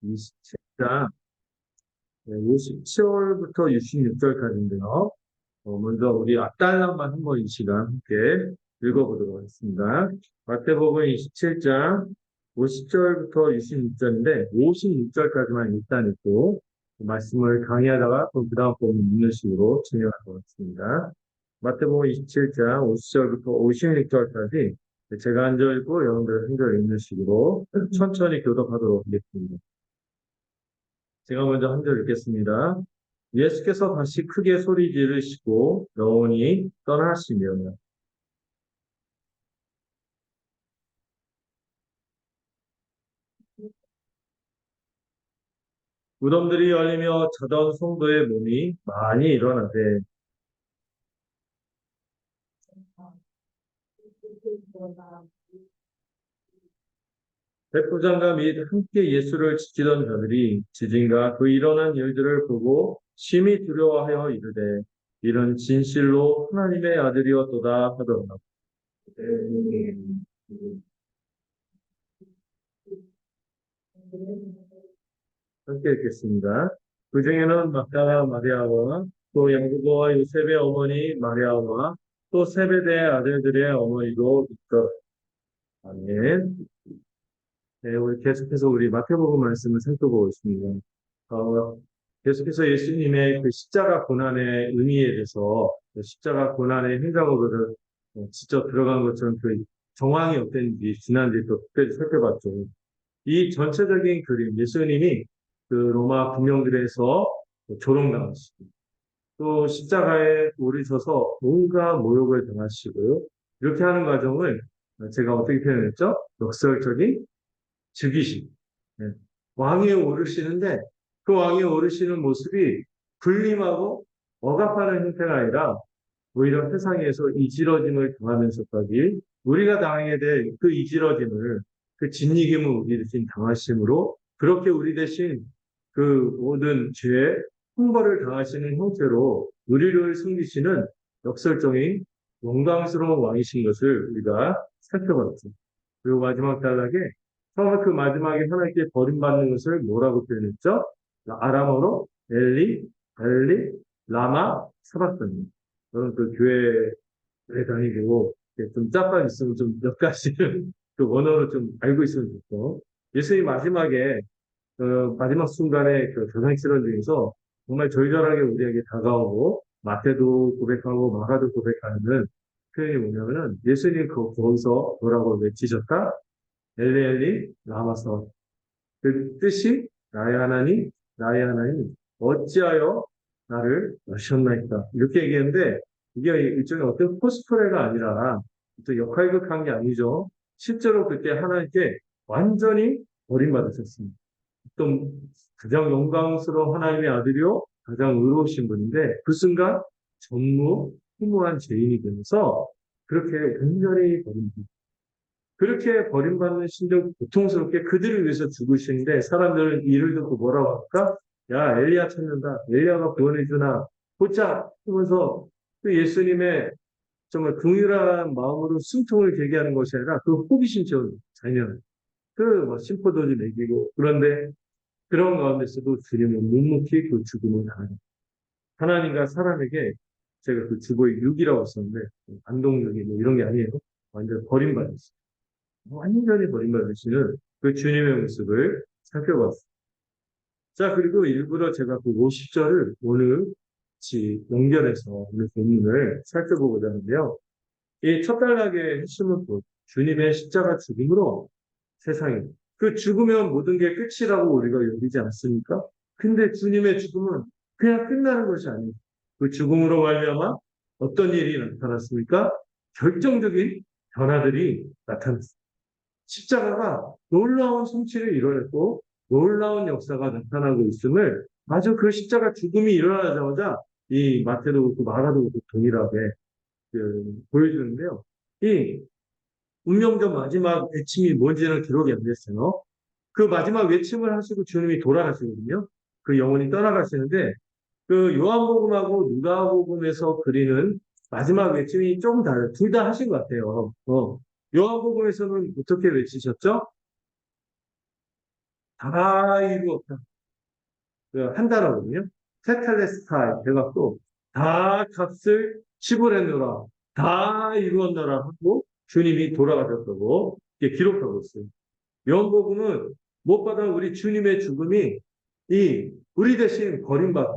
27장 57월부터 66절까지인데요. 먼저 우리 앞단락만 한번 이 시간 함께 읽어보도록 하겠습니다. 마태복음 27장 50절부터 66절인데 56절까지만 일단 읽고 말씀을 강의하다가 그 다음 부분 읽는 식으로 진행할 것 같습니다. 마태복음 27장 50절부터 56절까지 제가 한 절 읽고 여러분들 한 절 읽는 식으로 천천히 교독하도록 하겠습니다. 제가 먼저 한 절 읽겠습니다. 예수께서 다시 크게 소리 지르시고 영원히 떠나시며 무덤들이 열리며 자던 성도의 몸이 많이 일어나되 백부장과 및 함께 예수를 지키던 자들이 지진과 그 일어난 일들을 보고 심히 두려워하여 이르되 이는 진실로 하나님의 아들이었도다 하더라. 함께 읽겠습니다. 그 중에는 막달라 마리아와 또 야고보와 요셉의 어머니 마리아와 또 세베대의 아들들의 어머니도 있더라. 아멘. 네, 우리 계속해서 우리 마태복음 말씀을 살펴보고 있습니다. 계속해서 예수님의 그 십자가 고난의 의미에 대해서 그 십자가 고난의 행적으로를 직접 들어간 것처럼 그 정황이 어땠는지 지난주에 또 특별히 살펴봤죠. 이 전체적인 그림, 예수님이 그 로마 군병들에서 조롱당하시고 또 십자가에 오르셔서 온갖 모욕을 당하시고요. 이렇게 하는 과정을 제가 어떻게 표현했죠? 역설적인 즉위신. 네. 왕위에 오르시는데 그 왕위에 오르시는 모습이 군림하고 억압하는 형태가 아니라 오히려 세상에서 이지러짐을 당하면서까지 우리가 당하게 될 그 이지러짐을 그 진리김을 우리 대신 당하심으로 그렇게 우리 대신 그 모든 죄의 형벌을 당하시는 형태로 우리를 숨기시는 역설적인 영광스러운 왕이신 것을 우리가 살펴봤죠. 그리고 마지막 단락에 처음에 그 마지막에 하나님께 버림받는 것을 뭐라고 표현했죠? 아람어로 엘리, 라마, 사바스니. 저는 그 교회에 다니고 좀 짬밥 있으면 좀 몇 가지를 그 원어로 좀 알고 있으면 좋고 예수님 마지막에 마지막 순간에 그 조상실현 중에서 정말 절절하게 우리에게 다가오고 마태도 고백하고 마가도 고백하는 표현이 뭐냐면은 예수님 거기서 뭐라고 외치셨다? 엘리 라마서 그 뜻이 나의 하나님 어찌하여 나를 낳으셨나이까 이렇게 얘기했는데 이게 일종의 어떤 코스프레가 아니라 또 역할극한 게 아니죠. 실제로 그때 하나님께 완전히 버림받으셨습니다. 또 가장 영광스러운 하나님의 아들이요 가장 의로우신 분인데 그 순간 전무후무한 죄인이 되면서 그렇게 완전히 버림받으셨습니다. 그렇게 버림받는 심정 고통스럽게 그들을 위해서 죽으시는데 사람들은 이를 듣고 뭐라고 할까? 야, 엘리야 찾는다. 엘리야가 구원해주나. 보자! 하면서 그 예수님의 정말 긍휼한 마음으로 숨통을 되게 하는 것이 아니라 그 호기심 채우는 자녀는 그뭐 심포도를 먹이고 그런데 그런 가운데서도 주님은 묵묵히 그 죽음을 당하는 하나님과 사람에게 제가 그 주보의 육이라고 썼는데 안동육이 뭐 이런 게 아니에요. 완전 버림받았어요. 완전히 버림받으시는 그 주님의 모습을 살펴봤습니다. 자, 그리고 일부러 제가 그 50절을 오늘 같이 연결해서 오늘 본문을 살펴보고자 하는데요. 이 첫 단락의 핵심은 주님의 십자가 죽음으로 세상에 그 죽으면 모든 게 끝이라고 우리가 여기지 않습니까? 근데 주님의 죽음은 그냥 끝나는 것이 아니에요. 그 죽음으로 말미암아 어떤 일이 나타났습니까? 결정적인 변화들이 나타났습니다. 십자가가 놀라운 성취를 이뤄냈고 놀라운 역사가 나타나고 있음을 마저 그 십자가 죽음이 일어나자마자 이 마태도 그렇고 마가도 그렇고 동일하게 보여주는데요. 이 운명적 마지막 외침이 뭔지는 기록이 안 됐어요. 그 마지막 외침을 하시고 주님이 돌아가시거든요. 그 영혼이 떠나가시는데 그 요한복음하고 누가복음에서 그리는 마지막 외침이 조금 달라요. 둘 다 하신 것 같아요. 요한복음에서는 어떻게 외치셨죠? 다 이루었다. 한 단어거든요. 테텔레스타이 해갖고 다 값을 치부했노라. 다 이루었노라 하고 주님이 돌아가셨다고 기록하고 있어요. 요한복음은 무엇보다 우리 주님의 죽음이 우리 대신 버림받아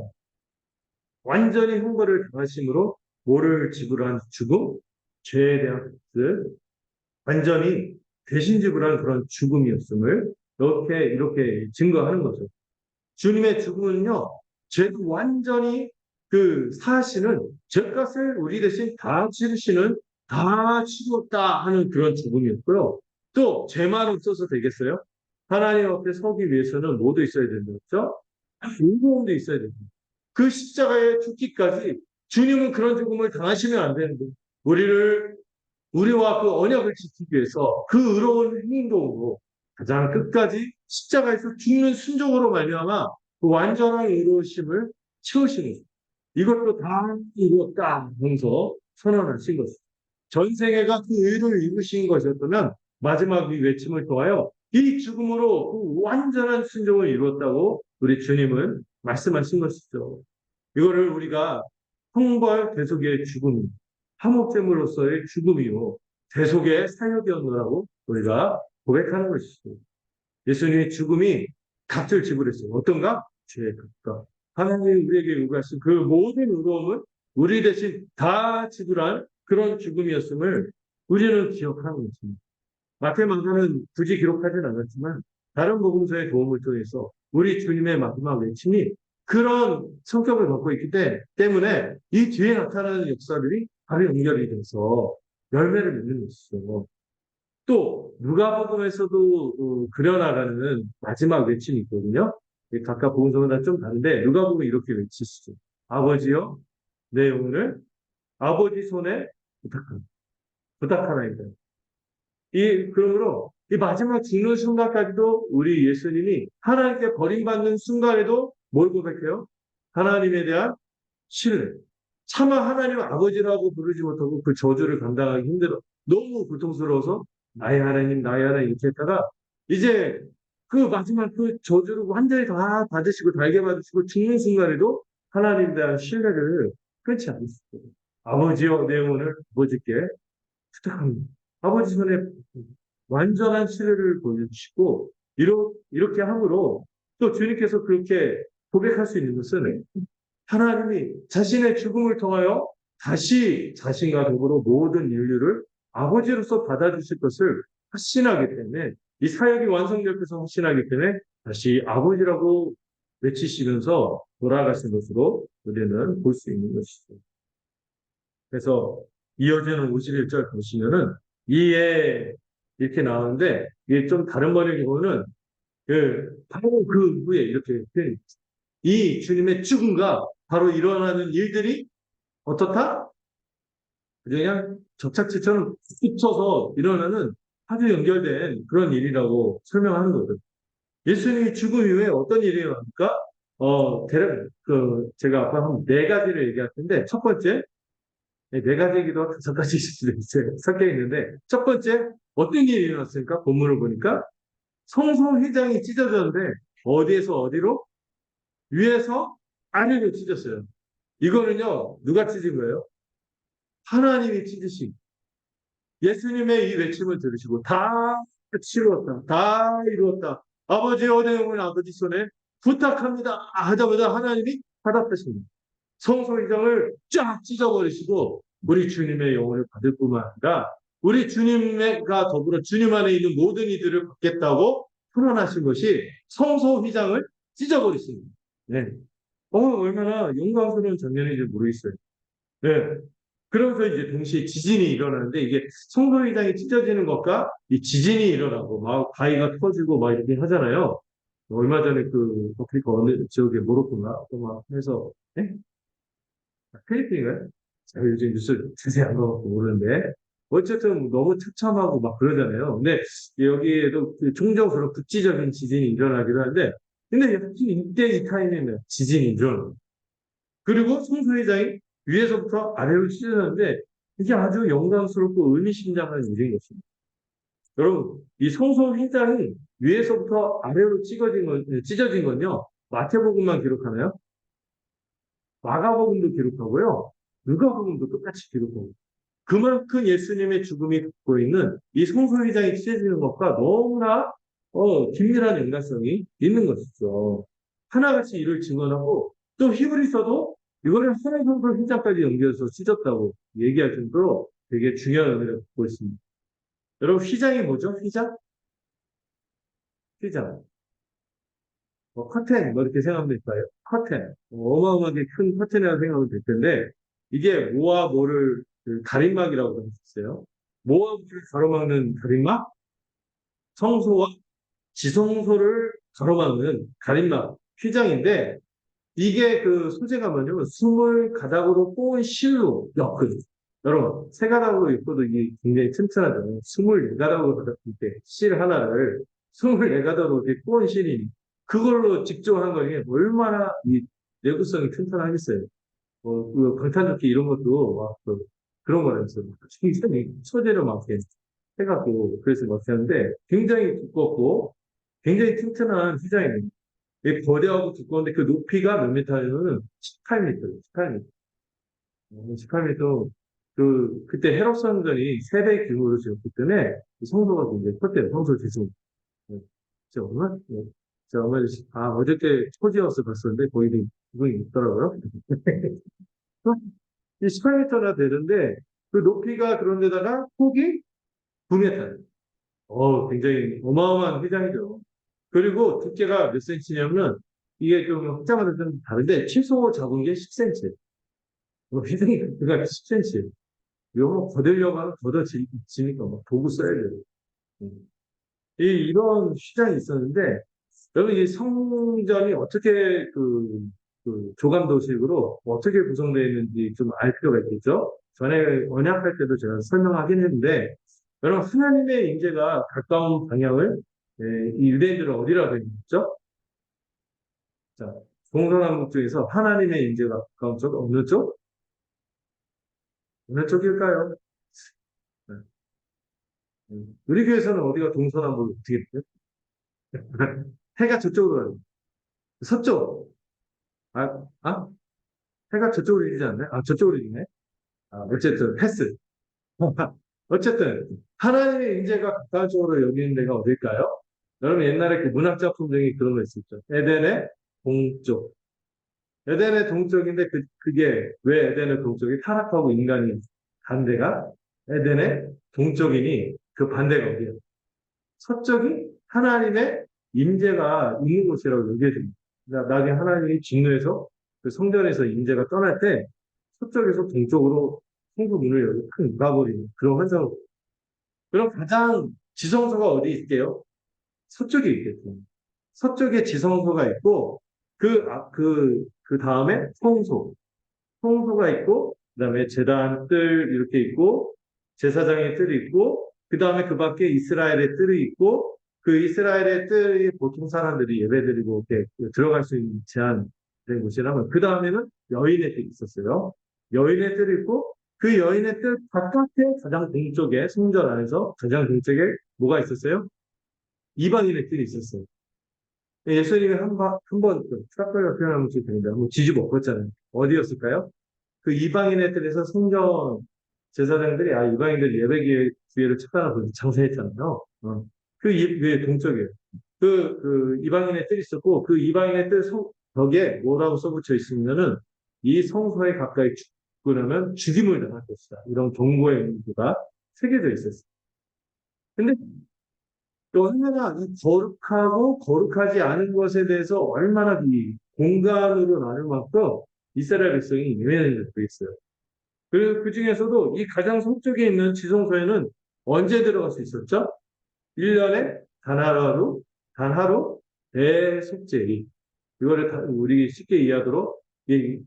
완전히 형벌을 당하심으로 뭐를 지불한 죽음, 죄에 대한 값을 완전히 대신 지불한 그런 죽음이었음을 이렇게 증거하는 거죠. 주님의 죽음은요, 죄 완전히 사하시는 죄값을 우리 대신 다 치르시는 다 치렀다 하는 그런 죽음이었고요. 또 죄만 없어서 되겠어요? 하나님 앞에 서기 위해서는 뭐도 있어야 된다 그렇죠? 의로움도 있어야 됩니다. 그 십자가에 죽기까지 주님은 그런 죽음을 당하시면 안 되는데 우리와 그 언약을 지키기 위해서 그 의로운 행동으로 가장 끝까지 십자가에서 죽는 순종으로 말미암아 그 완전한 의로우심을 채우시는 이것도 다 이루었다 하면서 선언하신 것입니다. 전생애가 그 의를 이루신 것이었다면 마지막 이 외침을 통하여 이 죽음으로 그 완전한 순종을 이루었다고 우리 주님은 말씀하신 것이죠. 이거를 우리가 형벌 대속의 죽음, 화목제물로서의 죽음이요 대속의 사역이었노라고 우리가 고백하는 것이죠. 예수님의 죽음이 값을 지불했어요. 어떤가? 죄의 값과 하나님이 우리에게 요구하신 그 모든 의로움을 우리 대신 다 지불한 그런 죽음이었음을 우리는 기억하고 있습니다. 마태 마가는 굳이 기록하진 않았지만 다른 복음서의 도움을 통해서 우리 주님의 마지막 외침이 그런 성격을 갖고 있기 때문에 이 뒤에 나타나는 역사들이 바로 연결이 돼서 열매를 맺는 것이죠. 또 누가복음에서도 그려나가는 마지막 외침이 있거든요. 각각 복음서마다 좀 다른데 누가복음은 이렇게 외치시죠. 아버지여 내 영혼을 아버지 손에 부탁하나이다. 그러므로 이 마지막 죽는 순간까지도 우리 예수님이 하나님께 버림받는 순간에도 뭘 고백해요? 하나님에 대한 신뢰. 차마 하나님 아버지라고 부르지 못하고 그 저주를 감당하기 힘들어. 너무 고통스러워서 나의 하나님, 나의 하나님 이렇게 했다가 이제 그 마지막 그 저주를 완전히 다 받으시고 달게 받으시고 죽는 순간에도 하나님에 대한 신뢰를 끊지 않으시고 아버지여 내 영혼을 아버지께 부탁합니다. 아버지 손에 완전한 신뢰를 보여주시고 이렇게 함으로 또 주님께서 그렇게 고백할 수 있는 것은 하나님이 자신의 죽음을 통하여 다시 자신과 더불어 모든 인류를 아버지로서 받아주실 것을 확신하기 때문에 이 사역이 완성될 것을 확신하기 때문에 다시 아버지라고 외치시면서 돌아가신 것으로 우리는 볼 수 있는 것이죠. 그래서 이어지는 51절 보시면은 이에 이렇게 나오는데 이게 좀 다른 번역에 보면은 바로 그 후에 이렇게 이 주님의 죽음과 바로 일어나는 일들이 어떻다? 그냥 접착제처럼 붙여서 일어나는 아주 연결된 그런 일이라고 설명하는 거거든요. 예수님이 죽음 이후에 어떤 일이 일어납니까? 대략 제가 아까 한 네 가지를 얘기할 텐데 첫 번째 네 가지이기도 하고 다섯 가지일 수도 있어요. 섞여 있는데 첫 번째 어떤 일이 일어났습니까? 본문을 보니까 성소휘장이 찢어졌는데 어디에서 어디로? 위에서 아래로 찢었어요. 이거는요 누가 찢은 거예요? 하나님이 찢으신 예수님의 이 외침을 들으시고 다 치루었다. 다 이루었다. 아버지 어디 영혼 아버지 손에 부탁합니다. 하자마자 하나님이 화답하십니다. 성소이장을 쫙 찢어버리시고 우리 주님의 영혼을 받을 뿐만 아니라 우리 주님과 더불어 주님 안에 있는 모든 이들을 받겠다고 선언하신 것이 성소휘장을 찢어버리십니다. 네. 얼마나 영광스러운 장면인지 모르겠어요. 네. 그러면서 이제 동시에 지진이 일어나는데 이게 성소휘장이 찢어지는 것과 이 지진이 일어나고 막 바위가 터지고 막 이렇게 하잖아요. 얼마 전에 아프리카 어느 지역에 모로코인가 막 해서 네? 필리핀인가요? 제가 요즘 뉴스 자세히 안 봐갖고 모르는데 어쨌든 너무 처참하고 막 그러잖아요. 근데 여기에도 종종 국지적인 지진이 일어나기도 하는데 근데 이때 이 타임에는 지진이 일어나요. 그리고 성소회장이 위에서부터 아래로 찢어졌는데 이게 아주 영광스럽고 의미심장한 일인 것입니다. 여러분, 이 성소 휘장이 위에서부터 아래로 찢어진 건요, 마태복음만 기록하나요? 마가복음도 기록하고요, 누가복음도 똑같이 기록하고. 그만큼 예수님의 죽음이 갖고 있는 이 성소 휘장이 찢어지는 것과 너무나 긴밀한 연관성이 있는 것이죠. 하나같이 이를 증언하고 또 히브리서도 이거를 하나의 성소 휘장까지 연결해서 찢었다고 얘기할 정도로 되게 중요한 의미를 갖고 있습니다. 여러분 휘장이 뭐죠? 휘장? 휘장. 뭐 커튼 뭐 이렇게 생각하면 될까요? 커튼. 어마어마하게 큰 커튼이라고 생각하면 될 텐데 이게 뭐와 뭐를 그 가림막이라고 했었어요. 뭐와 뭐를 가로막는 가림막? 성소와 지성소를 가로막는 가림막, 휘장인데 이게 그 소재가 뭐냐면 20가닥으로 꼬은 실로 엮은 여러분 세 가닥으로 엮어도 이게 굉장히 튼튼하잖아요. 24가닥으로 이렇게 실 하나를 24가닥으로 이렇게 꼬은 실이 그걸로 직접 한 거니 얼마나 이 내구성이 튼튼하겠어요. 그 방탄조끼 이런 것도 막 그런 거라면서 굉장히 소재를 막 이렇게 해갖고 그래서 막 하는데 굉장히 두껍고 굉장히 튼튼한 휘장입니다. 이 거대하고 두꺼운데 그 높이가 몇 미터냐면은 18m, 18m. 18m. 그때 헤롯 성전이 세배 규모로 지었기 때문에 이 성소가 굉장히 컸대요. 성소 지붕. 네. 제가 얼마, 네. 제가 얼마, 어저께 토지하우스 봤었는데 거기 부분이 있더라고요. 이 18m나 되는데 그 높이가 그런데다가 폭이 9m. 굉장히 어마어마한 휘장이죠. 그리고 두께가 몇 센치냐면 이게 좀 확장하는 좀 다른데 최소 잡은 게 10cm. 휘장이 두께가 10cm. 이거 뭐 거들려고 하면 지니까 막 도구 써야 돼요. 음. 이런 휘장이 있었는데 여러분 이 성전이 어떻게 조감도식으로 어떻게 구성되어 있는지 좀 알 필요가 있겠죠. 전에 언약할 때도 제가 설명하긴 했는데 여러분 하나님의 임재가 가까운 방향을 이 유대인들은 어디라고 했죠? 자, 동서남북 중에서 하나님의 임재가 가까운 쪽 어느 쪽? 어느 쪽일까요? 네. 우리 교회에서는 어디가 동서남북 어떻게 돼요? 해가 저쪽으로 가요. 서쪽. 아, 아? 해가 저쪽으로 이지 않나요? 저쪽으로 이네. 어쨌든 패스. 어쨌든 하나님의 임재가 가까운 쪽으로 여기는 데가 어딜까요? 여러분 옛날에 그 문학 작품 중에 그런 거 있었죠. 에덴의 동쪽. 에덴의 동쪽인데 그게 왜 에덴의 동쪽이 타락하고 인간이 간 데가 에덴의 동쪽이니 그 반대가 어디예요? 서쪽이 하나님의 임재가 있는 곳이라고 얘기해 줍니다. 그러니까 나중에 하나님이 진노해서 그 성전에서 임재가 떠날 때 서쪽에서 동쪽으로 성부 문을 열고 큰 누가버리는 그런 환상을 보여요. 그럼 가장 지성소가 어디 있게요? 서쪽에 있겠죠. 서쪽에 지성소가 있고 그 다음에 성소. 성소가 있고 그다음에 제단 뜰 이렇게 있고 제사장의 뜰이 있고 그다음에 그 밖에 이스라엘의 뜰이 있고 그 이스라엘의 뜰이 보통 사람들이 예배드리고 이렇게 들어갈 수 있는 제한된 곳이라면 그 다음에는 여인의 뜰이 있었어요. 여인의 뜰이 있고 그 여인의 뜰 바깥에 가장 동쪽에 성전 안에서 가장 동쪽에 뭐가 있었어요? 이방인의 뜰이 있었어요. 예수님이 한번 트라클리어 표현하면 좀 됩니다. 한번 뒤집어 엎었잖아요. 어디였을까요? 그 이방인의 뜰에서 성전 제사장들이 이방인들 기회를 찾아나 보니 장사했잖아요. 그 동쪽이에요. 그 이방인의 뜰이 있었고 그 이방인의 뜰 벽에 뭐라고 써붙여 있으면은 이 성소에 가까이 죽고 나면 죽임을 당할 것이다. 이런 경고의 문구가 새겨져 있었어요. 근데 또 하나가 이 거룩하고 거룩하지 않은 것에 대해서 얼마나 이 공간으로 나눌 만큼 이스라엘 백성이 예민해져 있어요. 그리고 그 중에서도 이 가장 서쪽에 있는 지성소에는 언제 들어갈 수 있었죠? 1년에 단 하루 대속죄일. 이거를 우리 쉽게 이해하도록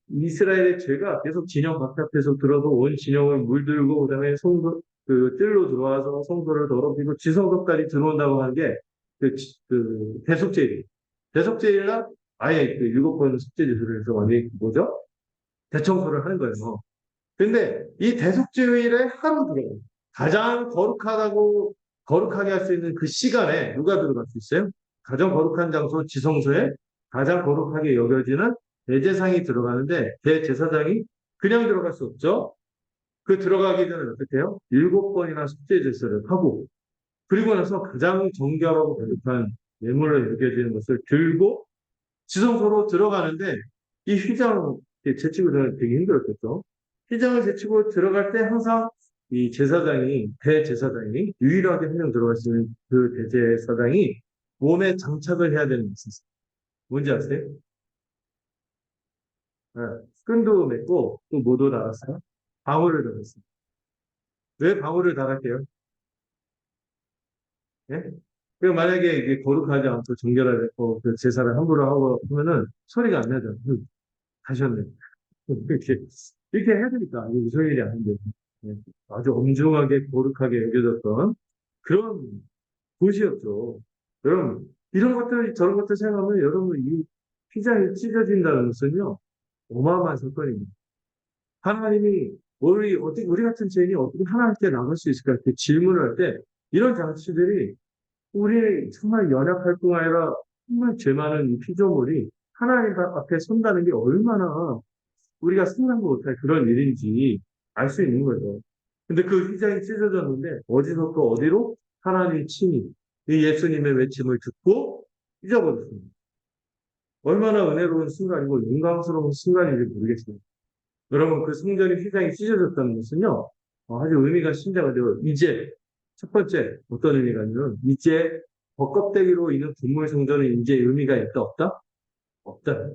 이스라엘의 죄가 계속 진영 바깥에서 들어서 온 진영을 물들고 그다음에 그 뜰로 들어와서 성소를 더럽히고 지성소까지 들어온다고 하는 게 대속죄일. 대속죄일날 아예 그 7번 속죄제수를 해서 완전히 뭐죠? 대청소를 하는 거예요. 근데 이 대속죄일에 하루 들어요. 가장 거룩하다고 거룩하게 할 수 있는 그 시간에 누가 들어갈 수 있어요? 가장 거룩한 장소 지성소에 가장 거룩하게 여겨지는 대제사장이 들어가는데 대제사장이 그냥 들어갈 수 없죠. 그 들어가기 전에 어떻게 해요? 7번이나 속죄 제사를 하고 그리고 나서 가장 정결하고 거룩한 예물로 여겨지는 것을 들고 지성소로 들어가는데 이 휘장 제치고 들어가는 되게 힘들었겠죠. 휘장을 제치고 들어갈 때 항상 이 제사장이 대제사장이 유일하게 한 명 들어갈 수 있는 그 대제사장이 몸에 장착을 해야 되는 것이 있어요. 뭔지 아세요? 네. 끈도 맺고 또 뭐도 달았어요? 방울을 달았어요. 왜 방울을 달았게요? 예? 그 만약에 이게 거룩하지 않고 정결하지 않고 그 제사를 함부로 하고 하면은 소리가 안 나죠. 하셨네. 이렇게 해야 되니까 이게 무슨 일이 아닌데 예. 아주 엄중하게 거룩하게 여겨졌던 그런 곳이었죠. 여러분 이런 것들 저런 것들 생각하면 여러분 이 휘장이 찢어진다는 것은요 어마어마한 사건입니다. 하나님이 우리 같은 죄인이 어떻게 하나님께 나갈 수 있을까 이렇게 질문을 할 때 이런 장치들이 우리 정말 연약할 뿐 아니라 정말 죄 많은 이 피조물이 하나님 앞에 선다는 게 얼마나 우리가 상상도 못할 그런 일인지 알 수 있는 거죠. 근데 그 휘장이 찢어졌는데 어디서부터 어디로 하나님 친히 이 예수님의 외침을 듣고 잊어버렸습니다. 얼마나 은혜로운 순간이고 영광스러운 순간인지 모르겠습니다. 여러분 그 성전이 휘장이 찢어졌다는 것은요 아주 의미가 심장한데요. 이제 첫 번째 어떤 의미가 있냐면 이제 겉껍데기로 있는 분물 성전은 이제 의미가 있다 없다? 없다.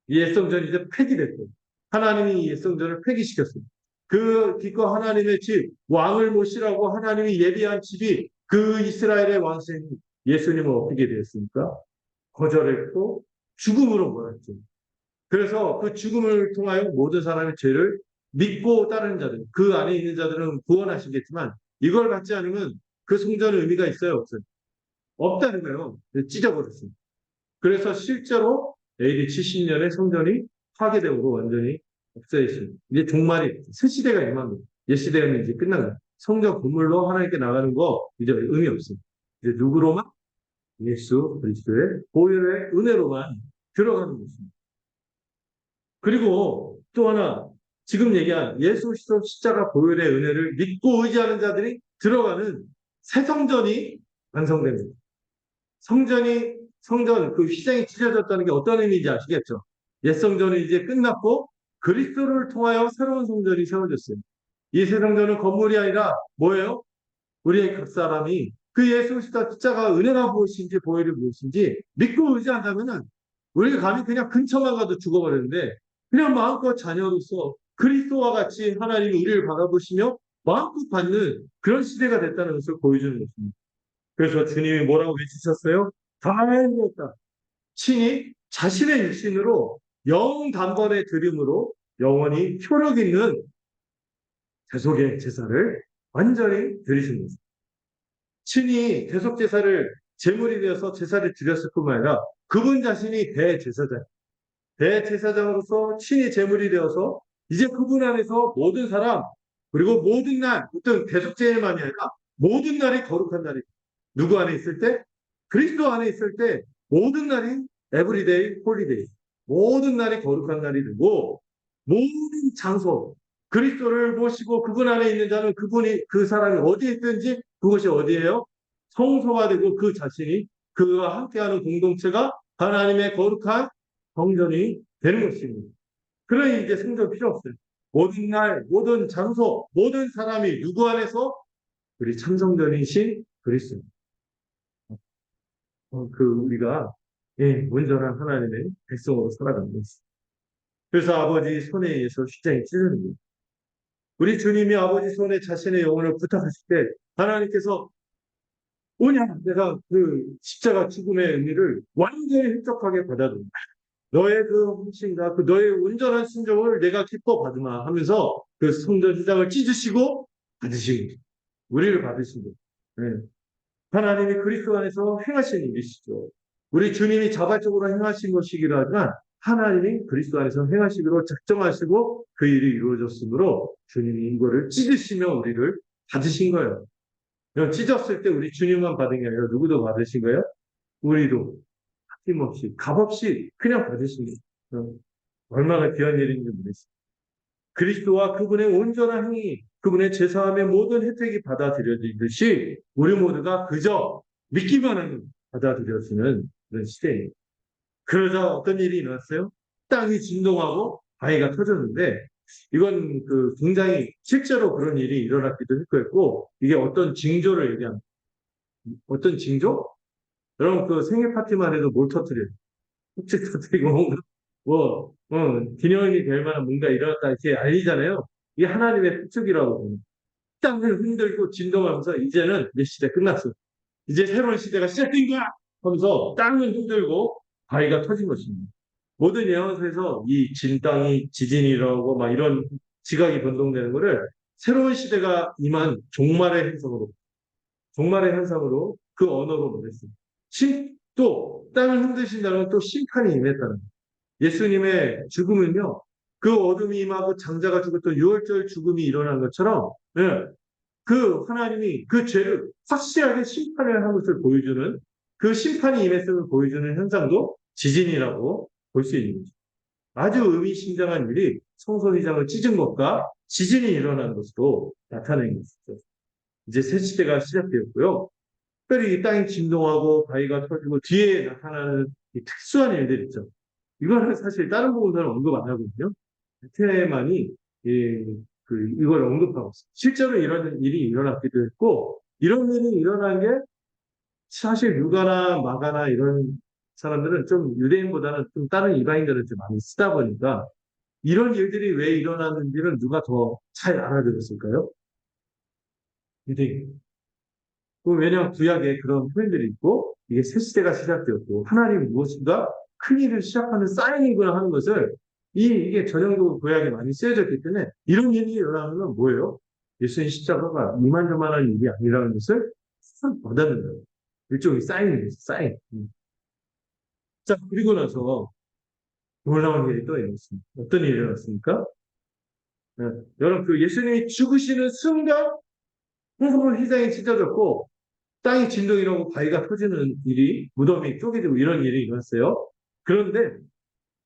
이 옛성전이 이제 폐기됐고 하나님이 이 옛성전을 폐기시켰습니다. 그 기껏 하나님의 집 왕을 모시라고 하나님이 예비한 집이 그 이스라엘의 왕신 예수님은 어떻게 되었습니까? 거절했고 죽음으로 몰았죠. 그래서 그 죽음을 통하여 모든 사람의 죄를 믿고 따르는 자들, 그 안에 있는 자들은 구원하시겠지만 이걸 받지 않으면 그 성전의 의미가 있어요, 없어요? 없다는 거예요. 찢어버렸습니다. 그래서 실제로 AD 70년에 성전이 파괴되고 완전히 없어졌습니다. 이제 종말이 새 시대가 임합니다. 옛 시대는 이제 끝난 거예요. 성전 건물로 하나님께 나가는 거 이제 의미 없습니다. 이제 누구로만? 예수 그리스도의 보혈의 은혜로만 들어가는 것입니다. 그리고 또 하나 지금 얘기한 예수 그리스도 십자가 보혈의 은혜를 믿고 의지하는 자들이 들어가는 새 성전이 완성됩니다. 성전 그 휘장이 찢어졌다는 게 어떤 의미인지 아시겠죠? 옛 성전은 이제 끝났고 그리스도를 통하여 새로운 성전이 세워졌어요. 이 새 성전은 건물이 아니라 뭐예요? 우리의 각 사람이 그 예수 그리스도 십자가 은혜가 무엇인지 보혈이 무엇인지 믿고 의지한다면은 우리가 감히 그냥 근처만 가도 죽어버리는데 그냥 마음껏 자녀로서 그리스도와 같이 하나님이 우리를 바라보시며 마음껏 받는 그런 시대가 됐다는 것을 보여주는 것입니다. 그래서 주님이 뭐라고 외치셨어요? 다 이루었다. 친히 자신의 육신으로 영단번에 드림으로 영원히 효력 있는 대속의 제사를 완전히 드리신 것입니다. 친히 대속 제사를 제물이 되어서 제사를 드렸을 뿐만 아니라 그분 자신이 대제사장으로서 친히 제물이 되어서 이제 그분 안에서 모든 사람 그리고 모든 날 어떤 대속제일만이 아니라 모든 날이 거룩한 날이 누구 안에 있을 때? 그리스도 안에 있을 때 모든 날이 에브리데이, 홀리데이. 모든 날이 거룩한 날이 되고 모든 장소 그리스도를 모시고 그분 안에 있는 자는 그 사람이 어디에 있든지 그것이 어디예요? 성소가 되고 그 자신이 그와 함께하는 공동체가 하나님의 거룩한 성전이 되는 것입니다. 그러니 이제 성전 필요 없어요. 모든 날, 모든 장소, 모든 사람이 누구 안에서 우리 참성전이신 그리스도. 우리가 온전한 하나님의 백성으로 살아가는 것입니다. 그래서 아버지 손에 의해서 휘장이 찢어진 거예요. 우리 주님이 아버지 손에 자신의 영혼을 부탁하실 때 하나님께서 오냐 내가 그 십자가 죽음의 의미를 완전히 흡족하게 받아들인다. 너의 그 헌신과 그 너의 온전한 순종을 내가 기뻐 받으마 하면서 그 성전 휘장을 찢으시고 받으시고 우리를 받으신 거예요. 네. 하나님이 그리스도 안에서 행하신 일이시죠. 우리 주님이 자발적으로 행하신 것이기도 하지만 하나님이 그리스도 안에서 행하시기로 작정하시고 그 일이 이루어졌으므로 주님이 이거를 찢으시며 우리를 받으신 거예요. 찢었을 때 우리 주님만 받은 게 아니라 누구도 받으신 거예요? 우리도 아낌없이, 값없이 그냥 받으신 거예요. 얼마나 귀한 일인지 모르겠어요. 그리스도와 그분의 온전한 행위, 그분의 제사함의 모든 혜택이 받아들여지듯이 우리 모두가 그저 믿기만 하면 받아들여지는 그런 시대예요. 그러자 어떤 일이 일어났어요? 땅이 진동하고 바위가 터졌는데 이건 그 굉장히 실제로 그런 일이 일어났기도 했고 이게 어떤 징조를 얘기합니다. 어떤 징조? 여러분 그 생일 파티만 해도 뭘 터뜨려요? 묵직 터뜨리고 기념이 될 만한 뭔가 일어났다 이렇게 알리잖아요. 이게 하나님의 특징이라고 봅니다. 땅을 흔들고 진동하면서 이제는 내 시대 끝났어. 이제 새로운 시대가 시작된 거야! 하면서 땅을 흔들고 바위가 터진 것입니다. 모든 예언서에서 이 진땅이 지진이 일어나고 막 이런 지각이 변동되는 거를 새로운 시대가 임한 종말의 현상으로 그 언어로 말했습니다. 또 땅을 흔드신다는 또 심판이 임했다는 거예요. 예수님의 죽음은요, 그 어둠이 임하고 장자가 죽었던 6월절 죽음이 일어난 것처럼, 예, 그 하나님이 그 죄를 확실하게 심판을 한 것을 보여주는, 그 심판이 임했음을 보여주는 현상도 지진이라고 볼 수 있는 거죠. 아주 의미심장한 일이 성소리장을 찢은 것과 지진이 일어나는 것으로 나타내는 것이죠. 이제 새 시대가 시작되었고요. 특별히 이 땅이 진동하고 바위가 터지고 뒤에 나타나는 이 특수한 일들 있죠. 이거는 사실 다른 부분들은 언급 안 하거든요. 테만이 예, 이걸 언급하고 있어요. 실제로 이런 일이 일어났기도 했고 이런 일이 일어난 게 사실 누가나 마가나 이런 사람들은 좀 유대인보다는 좀 다른 이방인들을 좀 많이 쓰다 보니까 이런 일들이 왜 일어났는지를 누가 더 잘 알아들었을까요? 유대인. 왜냐하면 구약에 그런 표현들이 있고 이게 새 시대가 시작되었고 하나님 무엇인가 큰 일을 시작하는 사인이구나 하는 것을 이게 전형적으로 구약에 많이 쓰여졌기 때문에 이런 일이 일어나면 뭐예요? 예수님 십자가가 이만저만한 일이 아니라는 것을 싹 와닿는 거예요. 일종의 사인이에요. 사인. 자, 그리고 나서 놀라운 일이 또 일어났습니다. 어떤 일이 일어났습니까? 네. 여러분 그 예수님이 죽으시는 순간 홍성물 휘장이 찢어졌고 땅이 진동이 나고 바위가 터지는 일이 무덤이 쪼개지고 이런 일이 일어났어요. 그런데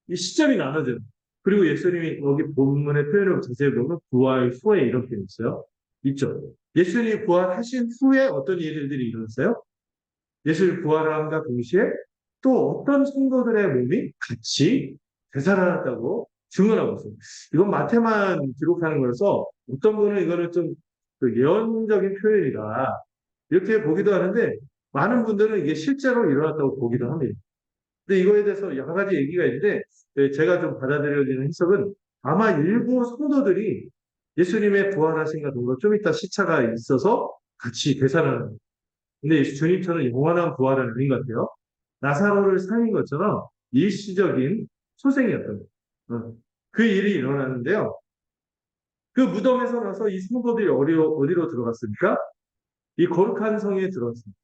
이 시점이 나눠져요. 그리고 예수님이 여기 본문의 표현을 자세히 보면 부활 후에 이렇게 있어요. 있죠. 예수님이 부활하신 후에 어떤 일들이 일어났어요? 예수님이 부활함과 동시에 또 어떤 성도들의 몸이 같이 되살아났다고 증언하고 있어요. 이건 마태만 기록하는 거라서 어떤 분은 이거는 좀그 예언적인 표현이다. 이렇게 보기도 하는데 많은 분들은 이게 실제로 일어났다고 보기도 합니다. 근데 이거에 대해서 여러 가지 얘기가 있는데 제가 좀 받아들여지는 해석은 아마 일부 성도들이 예수님의 부활하신가 본 거 좀 이따 시차가 있어서 같이 되살아나는. 근데 주님처럼 영원한 부활은 아닌 것 같아요. 나사로를 살린 것처럼 일시적인 소생이었던 거예요. 그 일이 일어났는데요. 그 무덤에서 나서 이 성도들이 어디로 들어갔습니까? 이 거룩한 성에 들어갔습니다.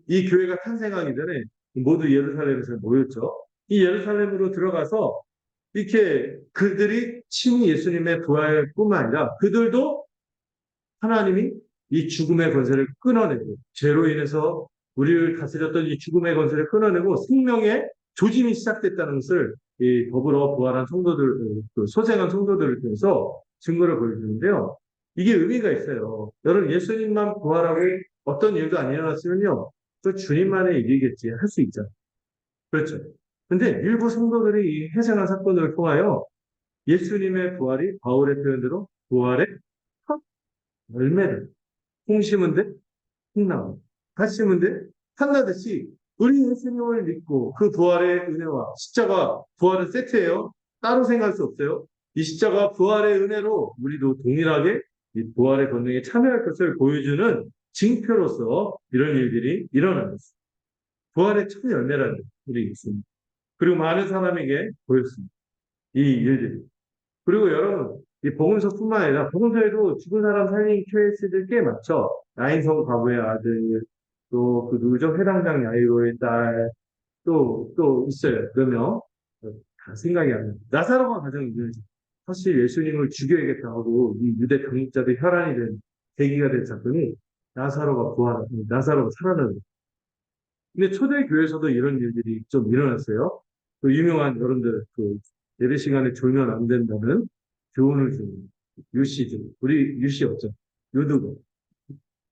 이 교회가 탄생하기 전에 모두 예루살렘에서 모였죠. 이 예루살렘으로 들어가서 이렇게 그들이 친히 예수님의 부활뿐만 아니라 그들도 하나님이 이 죽음의 권세를 끊어내고 죄로 인해서 우리를 다스렸던 이 죽음의 권세를 끊어내고 생명의 조짐이 시작됐다는 것을 이 더불어 부활한 성도들, 그 소생한 성도들을 통해서 증거를 보여주는데요. 이게 의미가 있어요. 여러분 예수님만 부활하고 어떤 일도 안 일어났으면요. 또 주님만의 일이겠지 할 수 있잖아요. 그렇죠. 근데 일부 성도들이 이 해생한 사건을 통하여 예수님의 부활이 바울의 표현대로 부활의 첫 열매를 콩 심은 데 콩나무 팥 심은 데 한나듯이 우리 예수님을 믿고 그 부활의 은혜와 십자가 부활은 세트예요. 따로 생각할 수 없어요. 이 십자가 부활의 은혜로 우리도 동일하게 이 부활의 권능에 참여할 것을 보여주는 징표로서 이런 일들이 일어나는 것입니다. 부활의 첫 열매라는 우리 있습니다. 그리고 많은 사람에게 보였습니다. 이 일들이. 그리고 여러분, 이 복음서뿐만 아니라 복음서에도 죽은 사람 살린 케이스들 꽤 많죠. 나인성 과부의 아들, 또 그 누구죠? 회당장 야이로의 딸, 또 있어요. 그러면 다 생각이 안 나요. 나사로가 가장 유명하죠. 사실 예수님을 죽여야겠다 하고 이 유대 병력자들 혈안이 된 계기가 된 사건이 나사로가 살아나는. 근데 초대교회에서도 이런 일들이 좀 일어났어요. 그 유명한 여러분들 그 예배 시간에 졸면 안 된다는 교훈을 주는 유씨들. 우리 유씨 없죠? 유두거.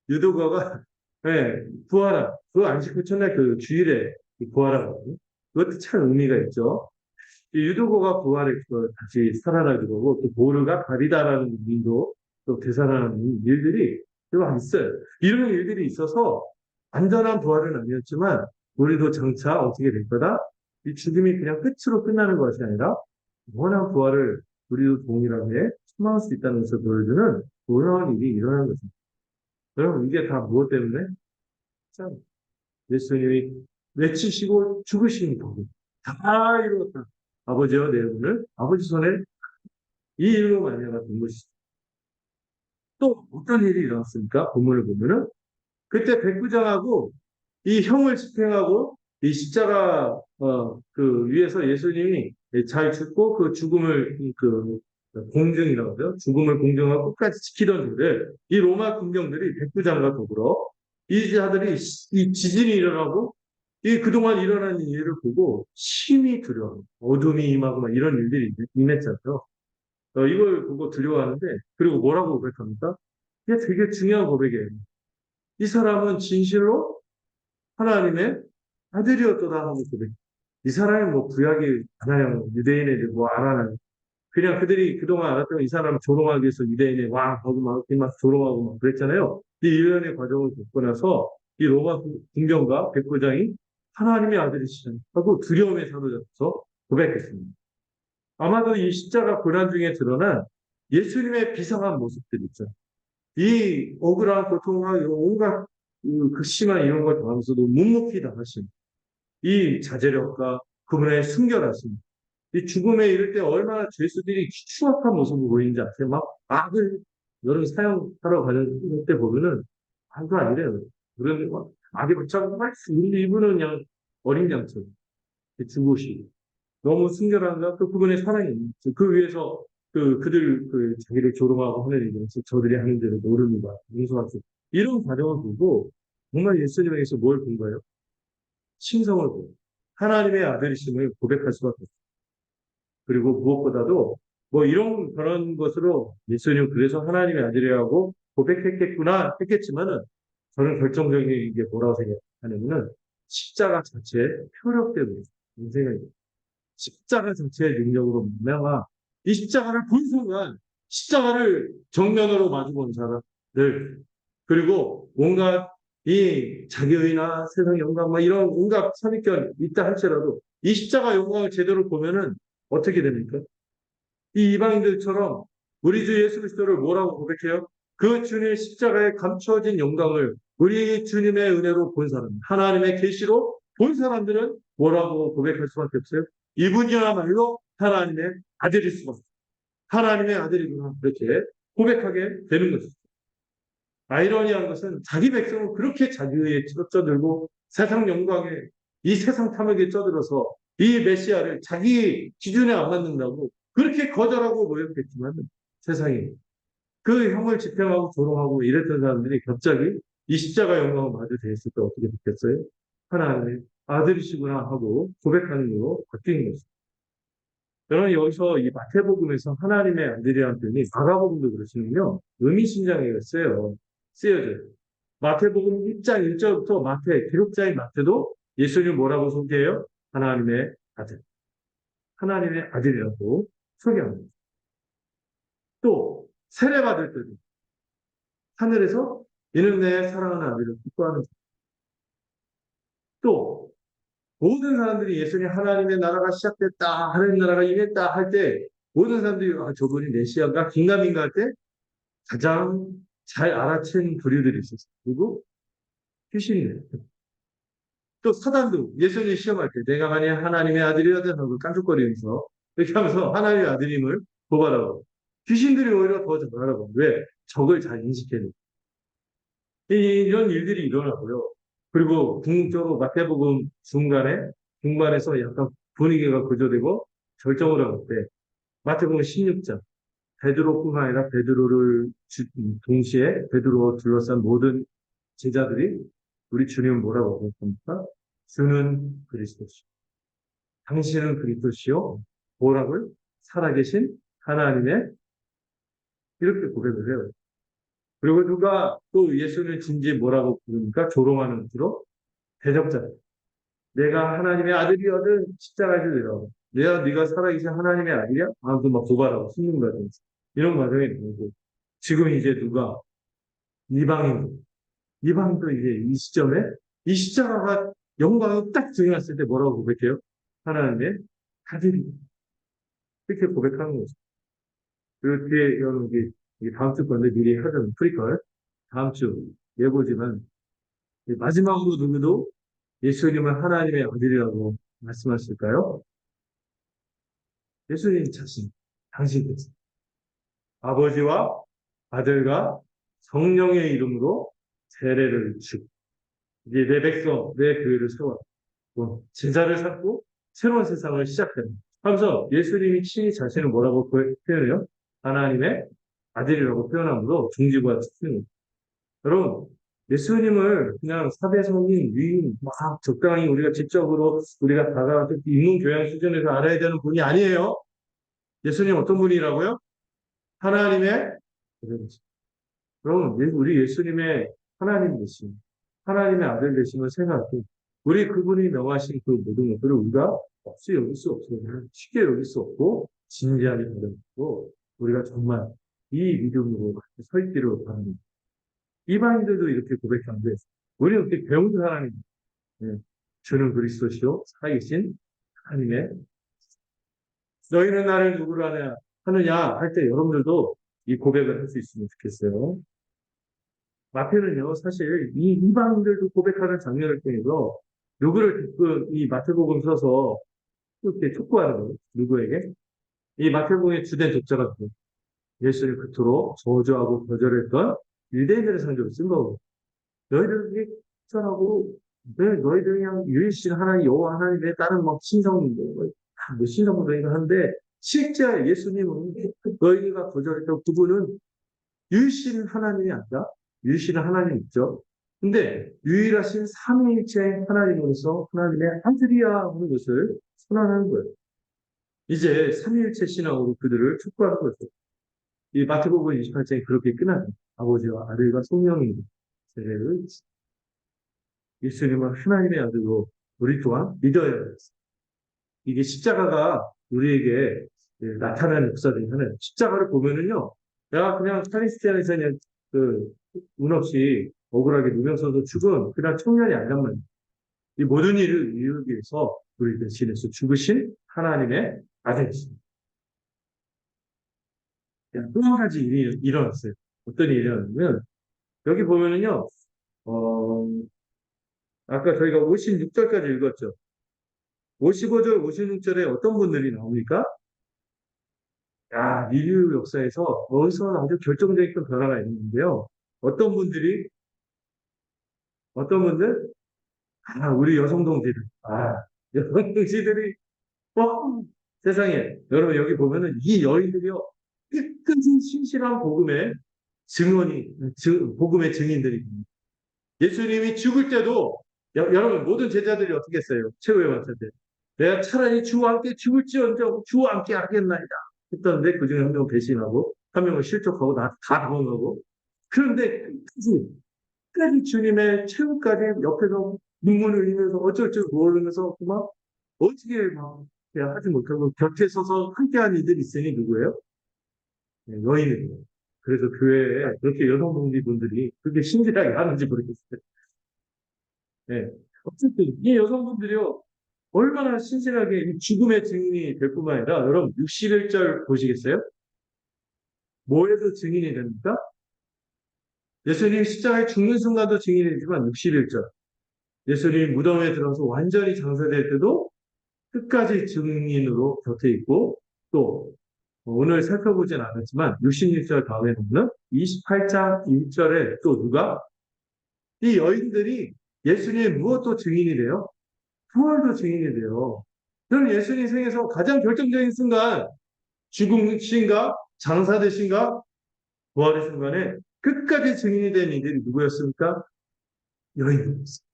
유두거가 예, 부활하. 그 안식 첫날 그 주일에 부활하거든요. 그것도 참 의미가 있죠. 이 유두거가 부활해서 다시 살아나기도 하고 또 보르가 가리다라는 의미도 또 되살아나는 일들이 좀 있어요. 이런 일들이 있어서 완전한 부활은 아니었지만 우리도 장차 어떻게 될 거다? 이 죽음이 그냥 끝으로 끝나는 것이 아니라 영원한 부활을 우리도 동일하게 소망할 수 있다는 것을 보여주는 놀라운 일이 일어나는 것입니다. 여러분 이게 다 무엇 때문에? 참 예수님이 외치시고 죽으신 거고 다 이루었다. 아버지와 내 영혼을 아버지 손에 이 일로 말미암아 된 것이죠. 또 어떤 일이 일어났습니까? 본문을 보면은 그때 백부장하고 이 형을 집행하고 이 십자가 그 위에서 예수님이 잘 죽고 그 죽음을 그 공증이라고 하죠. 죽음을 공정하고 끝까지 지키던 자들 이 로마 군병들이 백부장과 더불어 이 자들이 이 지진이 일어나고 이 그동안 일어난 일을 보고 심히 두려워 어둠이 임하고 막 이런 일들이 임했잖아요. 이걸 보고 두려워하는데 그리고 뭐라고 고백합니까? 이게 되게 중요한 고백이에요. 이 사람은 진실로 하나님의 아들이었도다 하고 고백. 이 사람이 뭐 구약이 하나요? 유대인애들 뭐 알아나요? 그냥 그들이 그동안 알았던 이 사람 조롱하기 위해서 유대인의 왕 하고 막 조롱하고 막 그랬잖아요. 이 일련의 과정을 겪고 나서 이 로마 군병과 백부장이 하나님의 아들이시다 하고 두려움에 사로잡혀서 고백했습니다. 아마도 이 십자가 고난 중에 드러난 예수님의 비상한 모습들 있죠. 이 억울한 고통과 이런 온갖 그 심한 이런 걸 당하면서도 묵묵히 당하신 이 자제력과 그분의 순결하심, 이 죽음에 이를 때 얼마나 죄수들이 추악한 모습을 보이는지 아세요? 막 악을 여러 사형하러 가는 때 보면은 말도 안 돼요. 그런 막 악에 붙잡고 막 이분은 그냥 어린 양처럼 죽으시고 너무 순결한가 또 그분의 사랑이 그 위에서 그들 자기를 조롱하고 하는 일에서 저들이 하는 대로 노름과 용서하고 이런 과정을 보고 정말 예수님에게서 뭘 본 거예요? 신성을 보고 하나님의 아들이심을 고백할 수밖에 없어요. 그리고 무엇보다도 뭐 이런 그런 것으로 예수님 그래서 하나님의 아들이라고 고백했겠구나 했겠지만은 저는 결정적인 게 뭐라고 생각하냐면은 십자가 자체의 표력 때문에 인생을 십자가 자체의 능력으로 말미암아 이 십자가를 본 순간 십자가를 정면으로 마주본 사람들 그리고 온갖 이 자기의나 세상 영광 막 이런 온갖 선입견 있다 할지라도 이 십자가 영광을 제대로 보면은 어떻게 됩니까? 이 이방인들처럼 우리 주 예수 그리스도를 뭐라고 고백해요? 그 주님의 십자가에 감춰진 영광을 우리 주님의 은혜로 본 사람, 하나님의 계시로 본 사람들은 뭐라고 고백할 수밖에 없어요? 이분이야말로 하나님의 아들일 수밖에 없어요. 하나님의 아들이구나 그렇게 고백하게 되는 것이죠. 아이러니한 것은 자기 백성을 그렇게 자기의 쩌들고 세상 영광에 이 세상 탐욕에 쩌들어서 이 메시아를 자기 기준에 안 맞는다고 그렇게 거절하고 모욕했지만 세상에 그 형을 집행하고 조롱하고 이랬던 사람들이 갑자기 이 십자가 영광을 마주 대했을 때 어떻게 됐겠어요? 하나님의 아들이시구나 하고 고백하는 걸로 바뀐 것입니다. 저는 여기서 이 마태복음에서 하나님의 아들이라는 표현이 마가복음도 그렇지만요. 의미심장하게 쓰여져요. 마태복음 1장 1절부터 기록자인 마태도 예수님 뭐라고 소개해요? 하나님의 아들. 하나님의 아들이라고 소개합니다. 또 세례받을 때도 하늘에서 이는 내 사랑하는 아들을 기뻐하는 또 모든 사람들이 예수님 하나님의 나라가 시작됐다 하나님 나라가 임했다 할 때 모든 사람들이 저분이 메시아가 긴가민가 할 때 가장 잘 알아챈 부류들이 있었어요. 그리고 귀신이에요. 또 사단도 예수님 시험할 때 내가 만약 하나님의 아들이라도 하고 깐죽거리면서 이렇게 하면서 하나님의 아들임을 고발하고 귀신들이 오히려 더 잘하라고 왜? 적을 잘 인식해내고 이런 일들이 일어나고요. 그리고 궁극적으로 마태복음 중반에서 약간 분위기가 고조되고 결정을 할 때 마태복음 16장 베드로뿐만 아니라 베드로를 동시에 베드로 둘러싼 모든 제자들이 우리 주님은 뭐라고 합니까? 주는 그리스도시요. 당신은 그리스도시요. 뭐라고요? 살아계신 하나님의 이렇게 고백을 해요. 그리고 누가 또 예수를 진지 뭐라고 부르니까 조롱하는 뜻으로 대적자. 내가 하나님의 아들이거든 십자가에서 내려와. 네가 살아계신 하나님의 아들이야? 아무튼 막 고발하고 숨는 거든지 이런 과정이 되고 지금 이제 누가 이방인도 이제 이 시점에 이 십자가가 영광이 딱 드러났을 때 뭐라고 고백해요? 하나님의 아들이 이렇게 고백하는 거죠. 그리고 뒤에 여러분 이게 다음 주 건데 미리 하던 프리퀄 다음 주 예고지만 마지막으로 누구도 예수님은 하나님의 아들이라고 말씀하실까요? 예수님 자신, 당신께서 아버지와 아들과 성령의 이름으로 세례를 주고 이제 내 백성, 내 교회를 세워 제자를 삼고 새로운 세상을 시작하는 하면서 예수님이 친히 자신을 뭐라고 표현해요? 하나님의 아들이라고 표현함으로 중지부가 찍습니다. 여러분, 예수님을 그냥 사대성인, 위인, 막 적당히 우리가 지적으로 우리가 다가가서 인문 교양 수준에서 알아야 되는 분이 아니에요. 예수님 어떤 분이라고요? 하나님의 아들이시죠. 여러분, 우리 예수님의 하나님 되심, 하나님의 아들 되심을 생각해. 우리 그분이 명하신 그 모든 것들을 우리가 없이 여길 수 없어요. 쉽게 여길 수 없고, 진지하게 받아들이고, 우리가 정말 이 믿음으로 서 있기를 바랍니다. 이방인들도 이렇게 고백하는데, 우리는 이렇게 배운 하나님, 예, 주는 그리스도시요, 살아계신 하나님의, 너희는 나를 누구로 하느냐 할 때 여러분들도 이 고백을 할 수 있으면 좋겠어요. 마태는요, 사실 이 이방인들도 고백하는 장면을 통해서 누구를 이 마태복음 써서 이렇게 촉구하는 거예요. 누구에게? 이 마태복음의 주된 독자가 예수를 그토록 저주하고 거절했던 유대인들의 상대로 쓴 거고. 너희들에게 전하고 너희들이 그냥 유일신 하나님 여호와 하나님에 따른 막 신성인데 뭐 신성모독인가 한데 실제 예수님은 너희가 거절했던 그분은 유일신 하나님이 아니라 유일신은 하나님 있죠. 근데 유일하신 삼위일체 하나님으로서 하나님의 아들이야 하는 것을 선언하는 거예요. 이제 삼위일체 신앙으로 그들을 촉구하는 거죠. 이 마태복음 28장이 그렇게 끝납니다. 아버지와 아들과 성령이 세례를 예수님은 하나님의 아들로 우리 또한 믿어야 해요. 이게 십자가가 우리에게 나타나는 역사 중에 하나예요. 십자가를 보면은요, 내가 그냥 카리스티안에서 그냥 운 없이 억울하게 누명서서 죽은 그냥 청년이 아니란 말이에요. 이 모든 일을 이루기 위해서 우리 대신해서 죽으신 하나님의 아들이십니다. 또 한 가지 일이 일어났어요. 어떤 일이 일어났냐면, 여기 보면은요, 아까 저희가 56절까지 읽었죠. 55절, 56절에 어떤 분들이 나옵니까? 인류 역사에서 어디서 아주 결정적인 변화가 있는데요. 어떤 분들이, 어떤 분들? 우리 여성 동지들. 여성 동지들이, 세상에. 여러분, 여기 보면은 이 여인들이요. 끝까지 신실한 복음의 증인들입니다. 예수님이 죽을 때도, 여러분, 모든 제자들이 어떻게 했어요? 최후의 완성 때. 내가 차라리 주와 함께 죽을지언정 주와 함께 하겠나이다. 했던데 그 중에 한 명은 배신하고 한 명은 실족하고 다 도망가고 그런데 끝까지 주님의 최후까지 옆에서 눈물을 흘리면서 어쩔 줄 모르면서 막 어떻게 막 하지 못하고 곁에 서서 함께한 이들이 있으니 누구예요? 네, 여인이에요. 그래서 교회에 그렇게 여성 동지분들이 그렇게 신실하게 하는지 모르겠어요. 네. 어쨌든 이 여성분들이요. 얼마나 신실하게 죽음의 증인이 될 뿐만 아니라 여러분 61절 보시겠어요? 뭐에도 증인이 됩니까? 예수님이 십자가에 죽는 순간도 증인이 되지만 61절 예수님이 무덤에 들어서 완전히 장사될 때도 끝까지 증인으로 곁에 있고 또 오늘 살펴보진 않았지만 66절 다음에 보면 28장 1절에 또 누가? 이 여인들이 예수님의 무엇도 증인이 돼요? 부활도 증인이 돼요. 그럼 예수님 생에서 가장 결정적인 순간 죽음신가 장사되신가 부활의 순간에 끝까지 증인이 된 이들이 누구였습니까? 여인이었어요.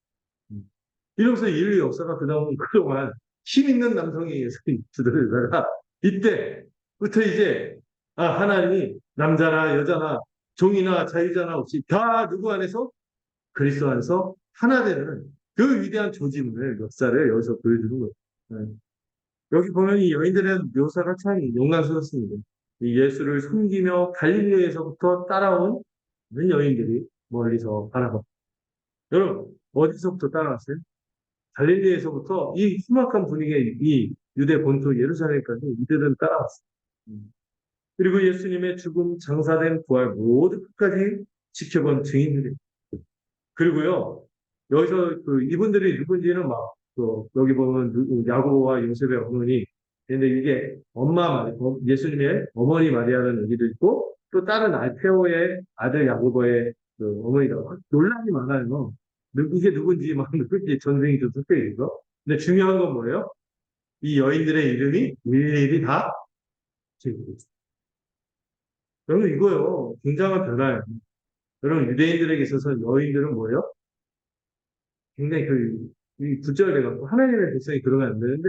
이러면서 인류 역사가 그동안 힘 있는 남성에 의해서 주도되다가 이때부터 이제 하나님이 남자나 여자나 종이나 자유자나 없이 다 누구 안에서 그리스도 안에서 하나 되는 그 위대한 조짐을 역사를 여기서 보여주는 거예요. 네. 여기 보면 이 여인들의 묘사가 참 용감스럽습니다. 이 예수를 섬기며 갈릴리에서부터 따라온 많은 여인들이 멀리서 바라봐. 여러분 어디서부터 따라왔어요? 갈릴리에서부터 이 흉악한 분위기의 이 유대 본토 예루살렘까지 이들은 따라왔어요. 그리고 예수님의 죽음, 장사된 부활 모두 끝까지 지켜본 증인들이. 그리고요 여기서 이분들이 누군지는 막 여기 보면 야고보와 요셉의 어머니. 근데 이게 엄마 예수님의 어머니 마리아라는 얘기도 있고 또 다른 알페오의 아들 야고보의 어머니다. 논란이 많아요. 이게 누군지 막 누군지 전쟁이 좀 섞여 있어. 근데 중요한 건 뭐예요? 이 여인들의 이름이 일일이 다 지금 여러분 이거요 굉장한 변화예요. 여러분 유대인들에게 있어서 여인들은 뭐예요? 굉장히 이 구절돼갖고 하나님의 백성이 그러면 안 되는데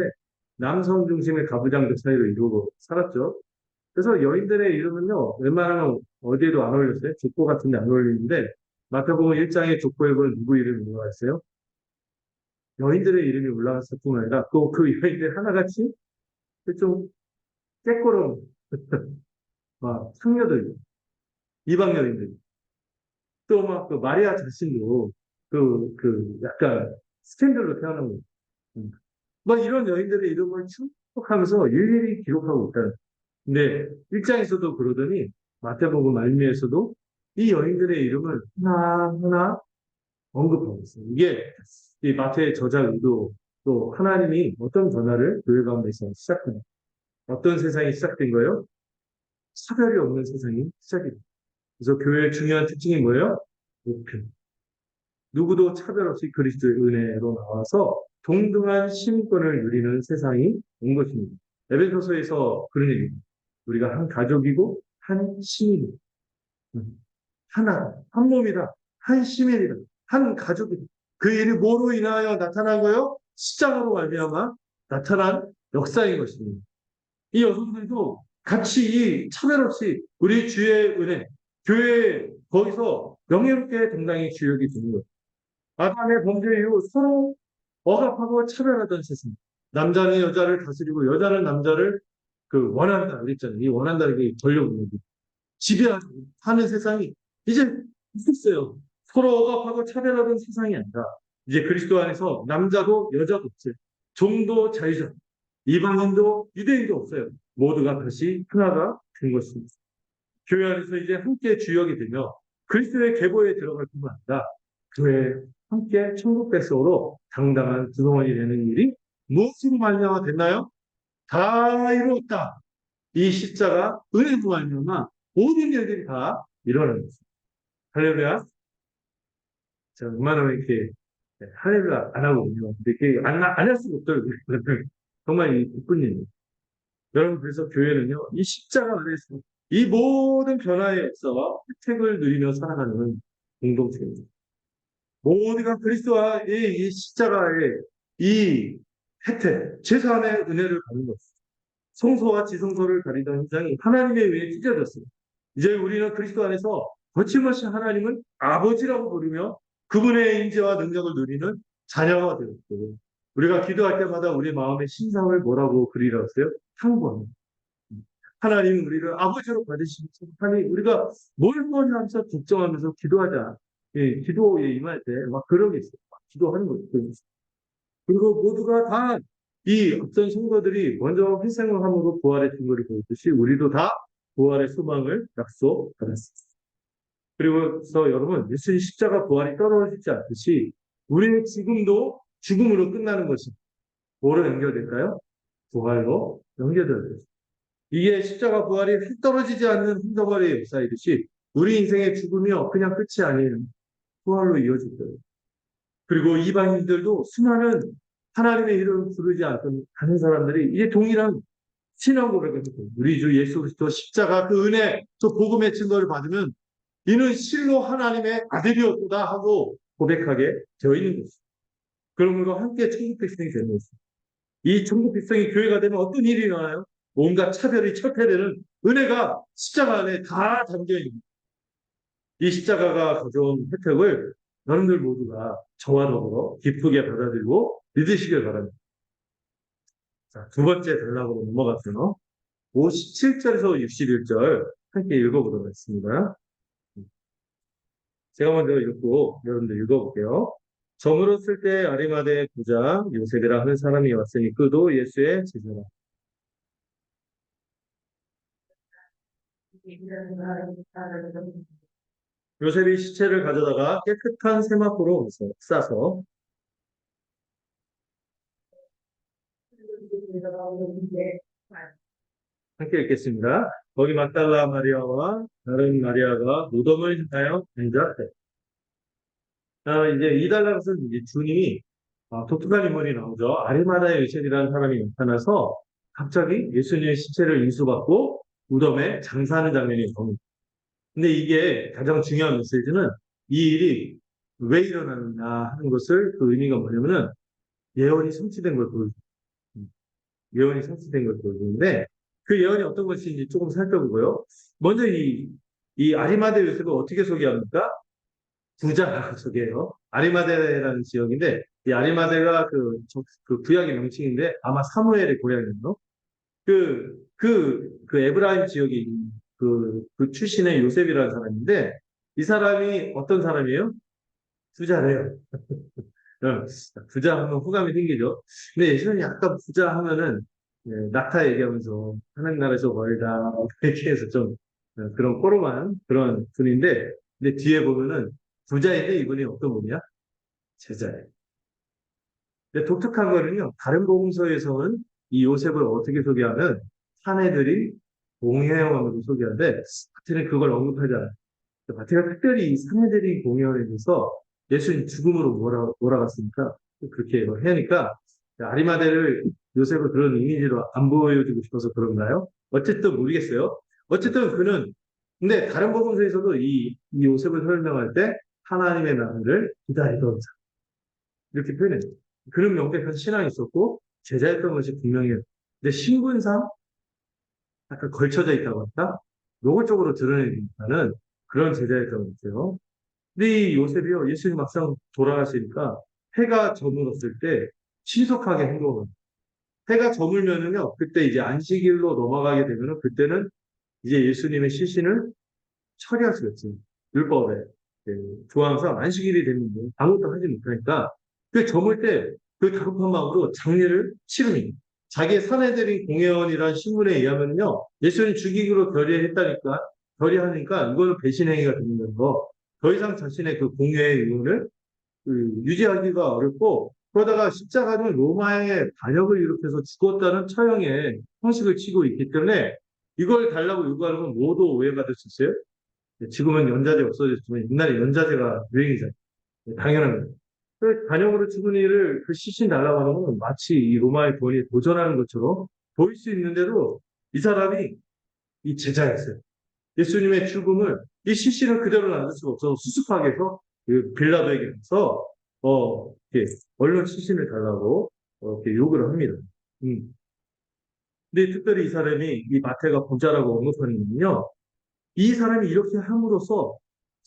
남성 중심의 가부장적 사회로 이루고 살았죠. 그래서 여인들의 이름은요 웬만하면 어디에도 안 어울렸어요. 족보 같은 데 안 어울리는데 마태복음 1장에 족보에 보면 누구 이름이 올라갔어요? 여인들의 이름이 올라갔을 뿐만 아니라 그 여인들 하나같이 좀 깨꼬름 막 상녀들 이방 여인들 또 막 그 마리아 자신도 약간 스캔들로 태어난 거예요. 막 이런 여인들의 이름을 축복하면서 일일이 기록하고 있다. 근데 일장에서도 그러더니 마태복음 말미에서도 이 여인들의 이름을 하나하나 언급하고 있어요. 이게 이 마태의 저자 의도 또 하나님이 어떤 변화를 교회 가운데서 시작합니다. 어떤 세상이 시작된 거예요? 차별이 없는 세상이 시작이 됩니다. 그래서 교회의 중요한 특징이 뭐예요? 목표. 누구도 차별 없이 그리스도의 은혜로 나와서 동등한 시민권을 누리는 세상이 온 것입니다. 에베소서에서 그런 얘기입니다. 우리가 한 가족이고 한 시민이다. 하나, 한 몸이다. 한 시민이다. 한 가족이다. 그 일이 뭐로 인하여 나타난 거요? 십자가로 말미암아 나타난 역사인 것입니다. 이 여성들도 같이 이 차별 없이 우리 주의 은혜, 교회 거기서 명예롭게 당당히 주역이 되는 거예요. 아담의 범죄 이후 서로 억압하고 차별하던 세상. 남자는 여자를 다스리고 여자는 남자를 원한다 그랬잖아요. 이 원한다는 게 권력입니다. 지배하는 세상이 이제 있었어요. 서로 억압하고 차별하던 세상이 아니라 이제 그리스도 안에서 남자도 여자도 없어요. 종도 자유자, 이방인도 유대인도 없어요. 모두가 다시 하나가 된 것입니다. 교회 안에서 이제 함께 주역이 되며 그리스도의 계보에 들어갈 뿐만 아니라 교회 함께 천국 백성으로 당당한 구성원이 되는 일이 무엇으로 말미암아 됐나요? 다 이루었다. 이 십자가 은혜로 말미암아 모든 일들이 다 일어나는 것입니다. 할렐루야. 자, 얼마나 이렇게 할렐루야 안 하거든요. 근데 이렇게 안 할 수가 없더라고요. 정말 이 기쁜 일이에요. 여러분 그래서 교회는요 이 십자가 안에서 이 모든 변화에 있어 혜택을 누리며 살아가는 공동체입니다. 모두가 그리스도와 이 십자가의 이 혜택, 제사함의 은혜를 받는 것입니다. 성소와 지성소를 가리던 현장이 하나님의 의에 찢어졌습니다. 이제 우리는 그리스도 안에서 거침없이 하나님은 아버지라고 부르며 그분의 인재와 능력을 누리는 자녀가 되었고 우리가 기도할 때마다 우리 마음의 심상을 뭐라고 그리라고 했어요? 탐구합니다. 하나님은 우리를 아버지로 받으시면서 하나님 우리가 뭘 하면서 걱정하면서 기도하자. 예, 기도에 임할 때 막 그런 게 있어요. 막 기도하는 거예요. 그리고 모두가 다 이 어떤 성도들이 먼저 회생을 함으로 부활의 증거를 보였듯이 우리도 다 부활의 소망을 약속받았습니다. 그리고서 여러분 예수님 십자가 부활이 떨어지지 않듯이 우리는 지금도 죽음으로 끝나는 것이 뭐로 연결될까요? 부활로 연결돼야 돼요. 이게 십자가 부활이 떨어지지 않는 흔적의 역사이듯이 우리 인생의 죽음이요 그냥 끝이 아닌 부활로 이어질 거예요. 그리고 이방인들도 수많은 하나님의 이름을 부르지 않는 사람들이 이제 동일한 신앙 고백을 했고 우리 주 예수 그리스도 십자가 그 은혜 또 복음의 증거를 받으면 이는 실로 하나님의 아들이었구나 하고 고백하게 되어 있는 것입니다. 그러므로 함께 천국 백성이 되는 것입니다. 이 천국 백성이 교회가 되면 어떤 일이 일어나요? 온갖 차별이 철폐되는 은혜가 십자가 안에 다 담겨 있는 겁니다. 이 십자가가 가져온 혜택을 여러분들 모두가 저와 더불어 기쁘게 받아들이고 믿으시길 바랍니다. 자, 두 번째 단락으로 넘어갔어요. 57절에서 61절 함께 읽어보도록 하겠습니다. 제가 먼저 읽고 여러분들 읽어볼게요. 저물었을 때 아리마대 부자 요셉이라 하는 사람이 왔으니 그도 예수의 제자라. 요셉이 시체를 가져다가 깨끗한 세마포로 싸서 함께 읽겠습니다. 거기 막달라 마리아와 다른 마리아가 무덤을 향하여 앉았대. 이제 이 달락은 이제 주님이 독특한 인물이 나오죠. 아리마다의 요셉이라는 사람이 나타나서 갑자기 예수님의 시체를 인수받고 무덤에 장사하는 장면이 나옵니다. 근데 이게 가장 중요한 메시지는 이 일이 왜 일어나느냐 하는 것을 그 의미가 뭐냐면은 예언이 성취된 걸 보여줍니다. 예언이 성취된 걸 보여주는데 그 예언이 어떤 것인지 조금 살펴보고요. 먼저 이 아리마대 요셉을 어떻게 소개합니까? 부자라고 소개해요. 아리마대라는 지역인데 이 아리마대가 그 구약의 명칭인데 아마 사무엘의 고향이에요. 그 에브라임 지역에 있는 그 출신의 요셉이라는 사람인데 이 사람이 어떤 사람이에요? 부자래요. 부자 하면 호감이 생기죠. 근데 예전에 약간 부자 하면은 낙타 얘기하면서 하나님 나라에서 멀다 이렇게 해서 좀 그런 꼬로만 그런 분인데 근데 뒤에 보면은 부자인데 이분이 어떤 분이야? 제자예요. 근데 독특한 거는요. 다른 복음서에서는 이 요셉을 어떻게 소개하면 사내들이 공회원으로 소개하는데 마태는 그걸 언급하지 않아요. 마태가 특별히 이 사내들이 공회원에 대해서 예수님 죽음으로 몰아갔으니까 그렇게 하니까 아리마대를 요셉을 그런 이미지로 안 보여주고 싶어서 그런가요? 어쨌든 모르겠어요. 어쨌든 근데 다른 복음서에서도 이 요셉을 설명할 때 하나님의 나라를 기다리던 자 이렇게 표현해요. 그런 명백한 신앙이 있었고 제자였던 것이 분명해요. 근데 신분상 약간 걸쳐져 있다고 할까? 노골적으로 드러내기보다는 그런 제자였던 것 같아요. 근데 이 요셉이요, 예수님 막상 돌아가시니까 해가 저물었을 때 신속하게 행동을. 해가 저물면은요, 그때 이제 안식일로 넘어가게 되면은 그때는 이제 예수님의 시신을 처리할 수가 있어요. 율법에. 조항상 안식일이 됐는데 아무것도 하지 못하니까 그 저물 때 그 다급한 마음으로 장례를 치릅니다. 자기의 사내들인 공회원이라는 신문에 의하면요, 예수님 죽이기로 결의했다니까, 결의하니까 이거는 배신행위가 되는 거. 더 이상 자신의 그 공회의 의무를 유지하기가 어렵고, 그러다가 십자가는 로마의 반역을 일으켜서 죽었다는 처형의 형식을 치고 있기 때문에 이걸 달라고 요구하는 건 모두 오해받을 수 있어요. 지금은 연자제 없어졌지만 옛날에 연자제가 유행이잖아요. 당연한 거예요. 그 반역으로 죽은 이를 그 시신 달라고 하는 건 마치 이 로마의 권위에 도전하는 것처럼 보일 수 있는데도 이 사람이 이 제자였어요. 예수님의 죽음을 이 시신을 그대로 놔둘 수가 없어서 수습하게 해서 그 빌라도에게 가서 이렇게 얼른 시신을 달라고 이렇게 요구를 합니다. 근데 특별히 이 사람이 이 마태가 부자라고 언급하는 건요. 이 사람이 이렇게 함으로써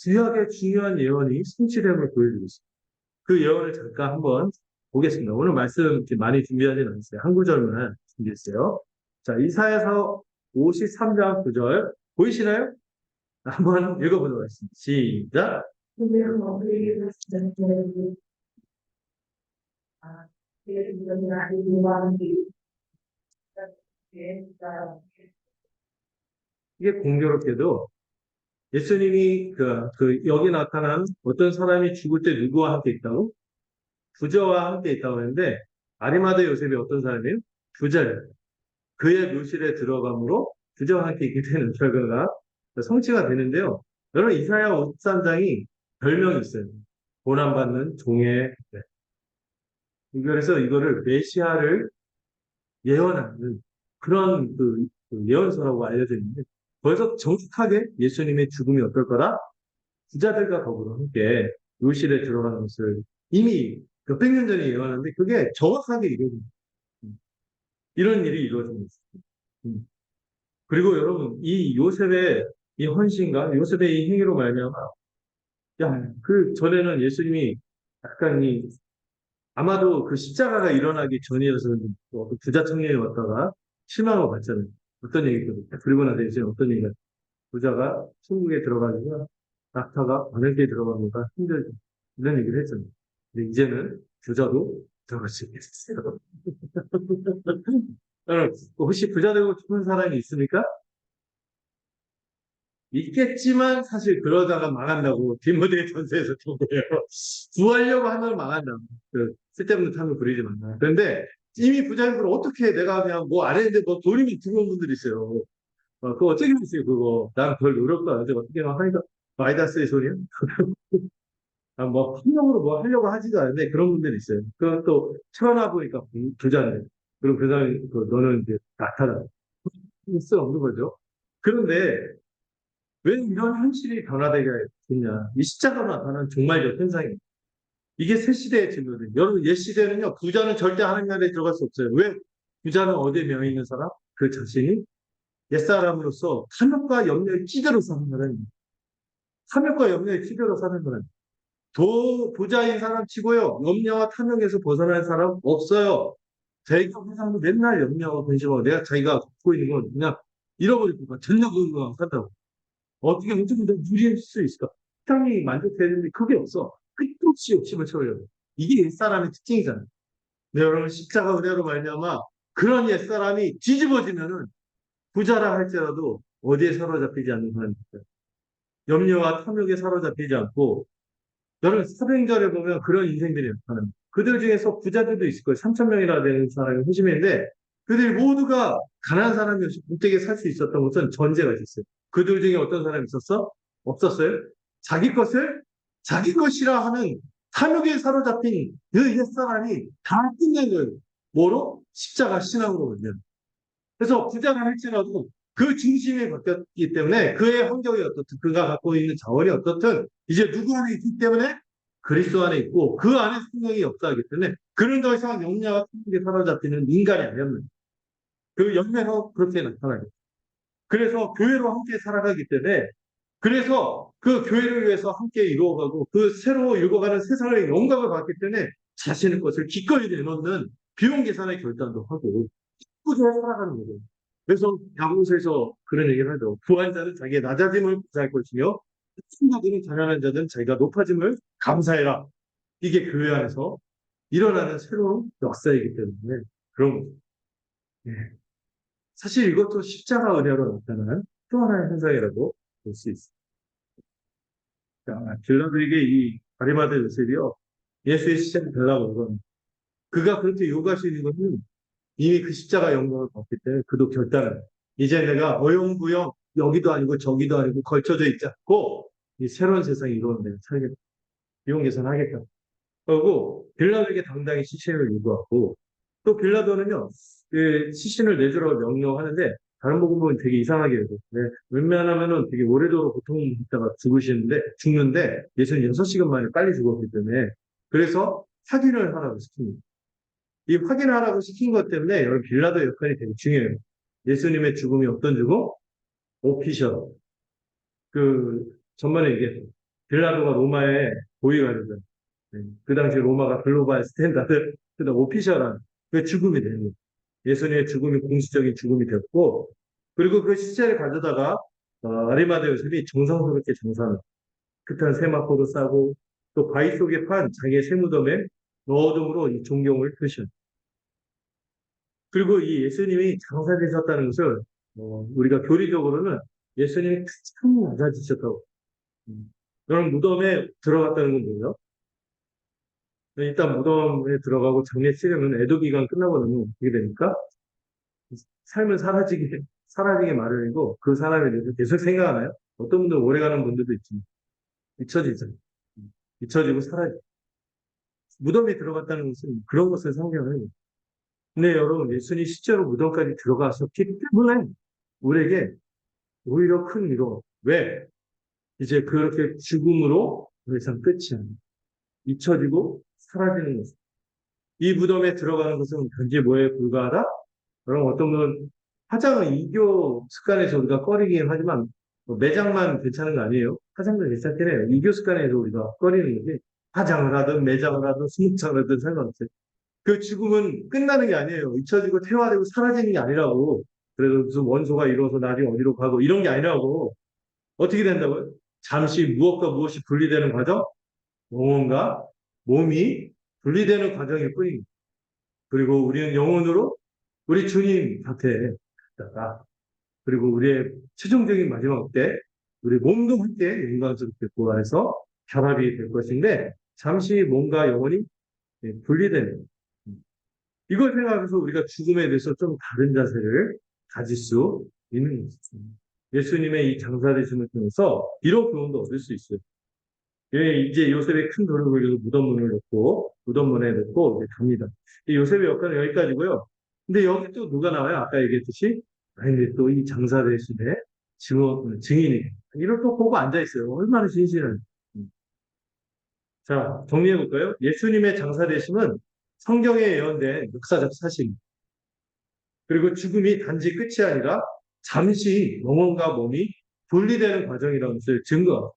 구약의 중요한 예언이 성취됨을 보여주고 있습니다. 그 예언을 잠깐 한번 보겠습니다. 오늘 말씀 이렇게 많이 준비하지는 않았어요. 한 구절만 준비했어요. 자, 이사야서 53장 9절 보이시나요? 한번 읽어보도록 하겠습니다. 시작. 이게 공교롭게도 예수님이 여기 나타난 어떤 사람이 죽을 때 누구와 함께 있다고? 부자와 함께 있다고 했는데 아리마대 요셉이 어떤 사람이에요? 부자예요. 그의 묘실에 들어감으로 부자와 함께 있게 되는 결과가 성취가 되는데요. 여러분 이사야 53장이 별명이 있어요. 고난받는 종의 배. 그래서 이거를 메시아를 예언하는 그런 그 예언서라고 알려져 있는데 거기서 정확하게 예수님의 죽음이 어떨 거라 부자들과 더불어 함께 요실에 들어가는 것을 이미 몇백 년 전에 예언하는데 그게 정확하게 이루어집니다. 이런 일이 이루어집니다. 음. 그리고 여러분, 이 요셉의 이 헌신과 요셉의 이 행위로 말미암아, 야, 그 전에는 예수님이 약간 아마도 그 십자가가 일어나기 전이어서는 그 부자 청년이 왔다가 실망을 받잖아요. 어떤 얘기거든요. 그리고 나서 이제 어떤 얘기가 부자가 천국에 들어가니까 낙타가 바늘에 들어가니까 힘들다. 이런 얘기를 했잖아요. 근데 이제는 부자도 들어갈 수 있겠어요. 여러분, 혹시 부자 되고 싶은 사람이 있습니까? 있겠지만 사실 그러다가 망한다고 디모데 전서에서 본 거예요. 구하려고 하면 망한다. 쓸데없는 탐을 부리지 말라. 그런데 이미 부자인 걸 어떻게 내가 그냥 뭐 안 했는데 뭐 돈이면 들어온 분들이 있어요. 그거 어떻게 했어요, 그거. 난 별 노력도 안 했는데 어떻게 막 하니까 마이다스의 소리야? 아, 뭐, 폭력으로 뭐 하려고 하지도 않는데 그런 분들이 있어요. 그건 또 태어나 보니까 부자네. 그럼 그 사람이, 너는 이제 나타나. 있어 없는 거죠. 그런데 왜 이런 현실이 변화되겠냐. 이 십자가로 나타나는 종말적 현상입니다. 이게 새 시대의 진로입니다. 여러분, 옛 시대는요, 부자는 절대 하나님 나라에 들어갈 수 없어요. 왜? 부자는 어디에 명예 있는 사람? 그 자신이 옛사람으로서 탐욕과 염려에 찌들어 사는 거는, 탐욕과 염려에 찌들어 사는 거는, 부자인 사람 치고요, 염려와 탐욕에서 벗어날 사람 없어요. 자기가 세상에 맨날 염려하고 근심하고 내가 자기가 갖고 있는 건 그냥 잃어버릴 거야. 전혀 그거 산다고. 어떻게 누릴 수 있을까? 식당이 만족되는데 그게 없어. 끝도 없이 욕심을 채우려고. 이게 옛사람의 특징이잖아요. 근데 여러분, 십자가 은혜로 말미암아 그런 옛사람이 뒤집어지면은 부자라 할지라도 어디에 사로잡히지 않는 사람입니다. 염려와 탐욕에 사로잡히지 않고, 여러분, 사도행전에 보면 그런 인생들이 나타납니다. 그들 중에서 부자들도 있을 거예요. 3천 명이나 되는 사람이 회심했는데 그들 모두가 가난한 사람이어서 복되게 살 수 있었던 것은 전제가 있었어요. 그들 중에 어떤 사람이 있었어? 없었어요? 자기 것을 자기 것이라 하는 탐욕에 사로잡힌 그 옛사람이 다 끝낸 거예요. 뭐로? 십자가 신앙으로 보면. 그래서 부자가 할지라도 그 중심이 바뀌었기 때문에 그의 환경이 어떻든 그가 갖고 있는 자원이 어떻든 이제 누구 안에 있기 때문에 그리스도 안에 있고 그 안에 생명이 역사하기 때문에 그는 더 이상 영냐와 탐욕에 사로잡히는 인간이 아니었는 그 영매로 그렇게 나타나요. 그래서 교회로 함께 살아가기 때문에 그래서 그 교회를 위해서 함께 이루어가고 그 새로 읽어가는 세상의 영광을 받기 때문에 자신의 것을 기꺼이 내놓는 비용 계산의 결단도 하고 꾸준히 살아가는 거죠. 그래서 야고보서에서 그런 얘기를 하죠. 부한 자는 자기의 낮아짐을 감사할 것이며 승자들은 자연한 자는 자기가 높아짐을 감사해라. 이게 교회 안에서 일어나는 새로운 역사이기 때문에 그런 거죠. 예. 사실 이것도 십자가 은혜로 나타나는 또 하나의 현상이라고 볼 수 있습니다. 빌라도에게 이 가리마대 요셉이요. 예수의 십자가 되라고 그러는 그가 그렇게 요구할 수 있는 것은 이미 그 십자가 영광을 받기 때문에 그도 결단을 이제 내가 어영부영 여기도 아니고 저기도 아니고 걸쳐져 있지 않고 이 새로운 세상이 이루어는 내가 살겠다. 비용 계산하겠다. 그리고 빌라도에게 당당히 시신을 요구하고 또 빌라도는요 그 시신을 내주라고 명령하는데 다른 복음 보면 되게 이상하게 해요. 네, 웬만하면은 되게 오래도록 고통받다가 죽는데 예수는 6시간 만에 빨리 죽었기 때문에 그래서 확인을 하라고 시킵니다. 이 확인하라고 시킨 것 때문에 여러분 빌라도 역할이 되게 중요해요. 예수님의 죽음이 어떤 죽음? 오피셜. 그 전번에 얘기했죠. 빌라도가 로마의 고위관이죠. 네. 그 당시 로마가 글로벌 스탠다드, 그다음 오피셜한 그 죽음이 됩니다. 예수님의 죽음이 공식적인 죽음이 됐고, 그리고 그 시체를 가져다가 아리마대 요셉이 정성스럽게 장사하는 끝한 세마포도 싸고 또 바위 속에 판 자기의 세무덤에 넣어둠으로 이 존경을 표시합니다. 그리고 이 예수님이 장사되셨다는 것을 우리가 교리적으로는 예수님이 참 낮아지셨다고. 여러분 무덤에 들어갔다는 건 뭐예요? 일단 무덤에 들어가고 장례 치르면 애도 기간 끝나고 나면 어떻게 됩니까? 삶은 사라지게 마련이고 그 사람에 대해서 계속 생각하나요? 어떤 분들은 오래가는 분들도 있지만 잊혀지죠. 잊혀지고 사라지고. 무덤에 들어갔다는 것은 그런 것을 상징하는 근데 여러분, 예수님이 실제로 무덤까지 들어가셨기 때문에 우리에게 오히려 큰 위로. 왜? 이제 그렇게 죽음으로 더 이상 끝이 아니에요. 잊혀지고 사라지는 것입니다. 이 무덤에 들어가는 것은 단지 뭐에 불과하다? 그럼 어떤 분은 화장은 이교 습관에서 우리가 꺼리긴 하지만 뭐 매장만 괜찮은 거 아니에요? 화장도 괜찮긴 해요. 이교 습관에서 우리가 꺼리는 거지. 화장을 하든 매장을 하든 수목장을 하든 상관없어요. 그 죽음은 끝나는 게 아니에요. 잊혀지고 태화되고 사라지는 게 아니라고. 그래서 무슨 원소가 이루어서 나중에 어디로 가고 이런 게 아니라고. 어떻게 된다고요? 잠시 무엇과 무엇이 분리되는 과정? 영혼과 몸이 분리되는 과정일 뿐입니다. 그리고 우리는 영혼으로 우리 주님 곁에 있다가 그리고 우리의 최종적인 마지막 때 우리 몸도 함께 영광스럽게 부활해서 결합이 될 것인데 잠시 몸과 영혼이 분리되는 이걸 생각해서 우리가 죽음에 대해서 좀 다른 자세를 가질 수 있는 것입니다. 예수님의 이 장사되심을 통해서 이런 교훈도 얻을 수 있어요. 예, 이제 요셉의 큰 돌을 굴려서 무덤문을 넣고 무덤문에 넣고 이제 갑니다. 이 요셉의 역할은 여기까지고요. 근데 여기 또 누가 나와요? 아까 얘기했듯이 아니 또 이 장사되심의 증인이 이걸 또 보고 앉아 있어요. 얼마나 신실한. 자, 정리해 볼까요? 예수님의 장사되심은 성경에 예언된 역사적 사실. 그리고 죽음이 단지 끝이 아니라 잠시 영혼과 몸이 분리되는 과정이라는 것을 증거합니다.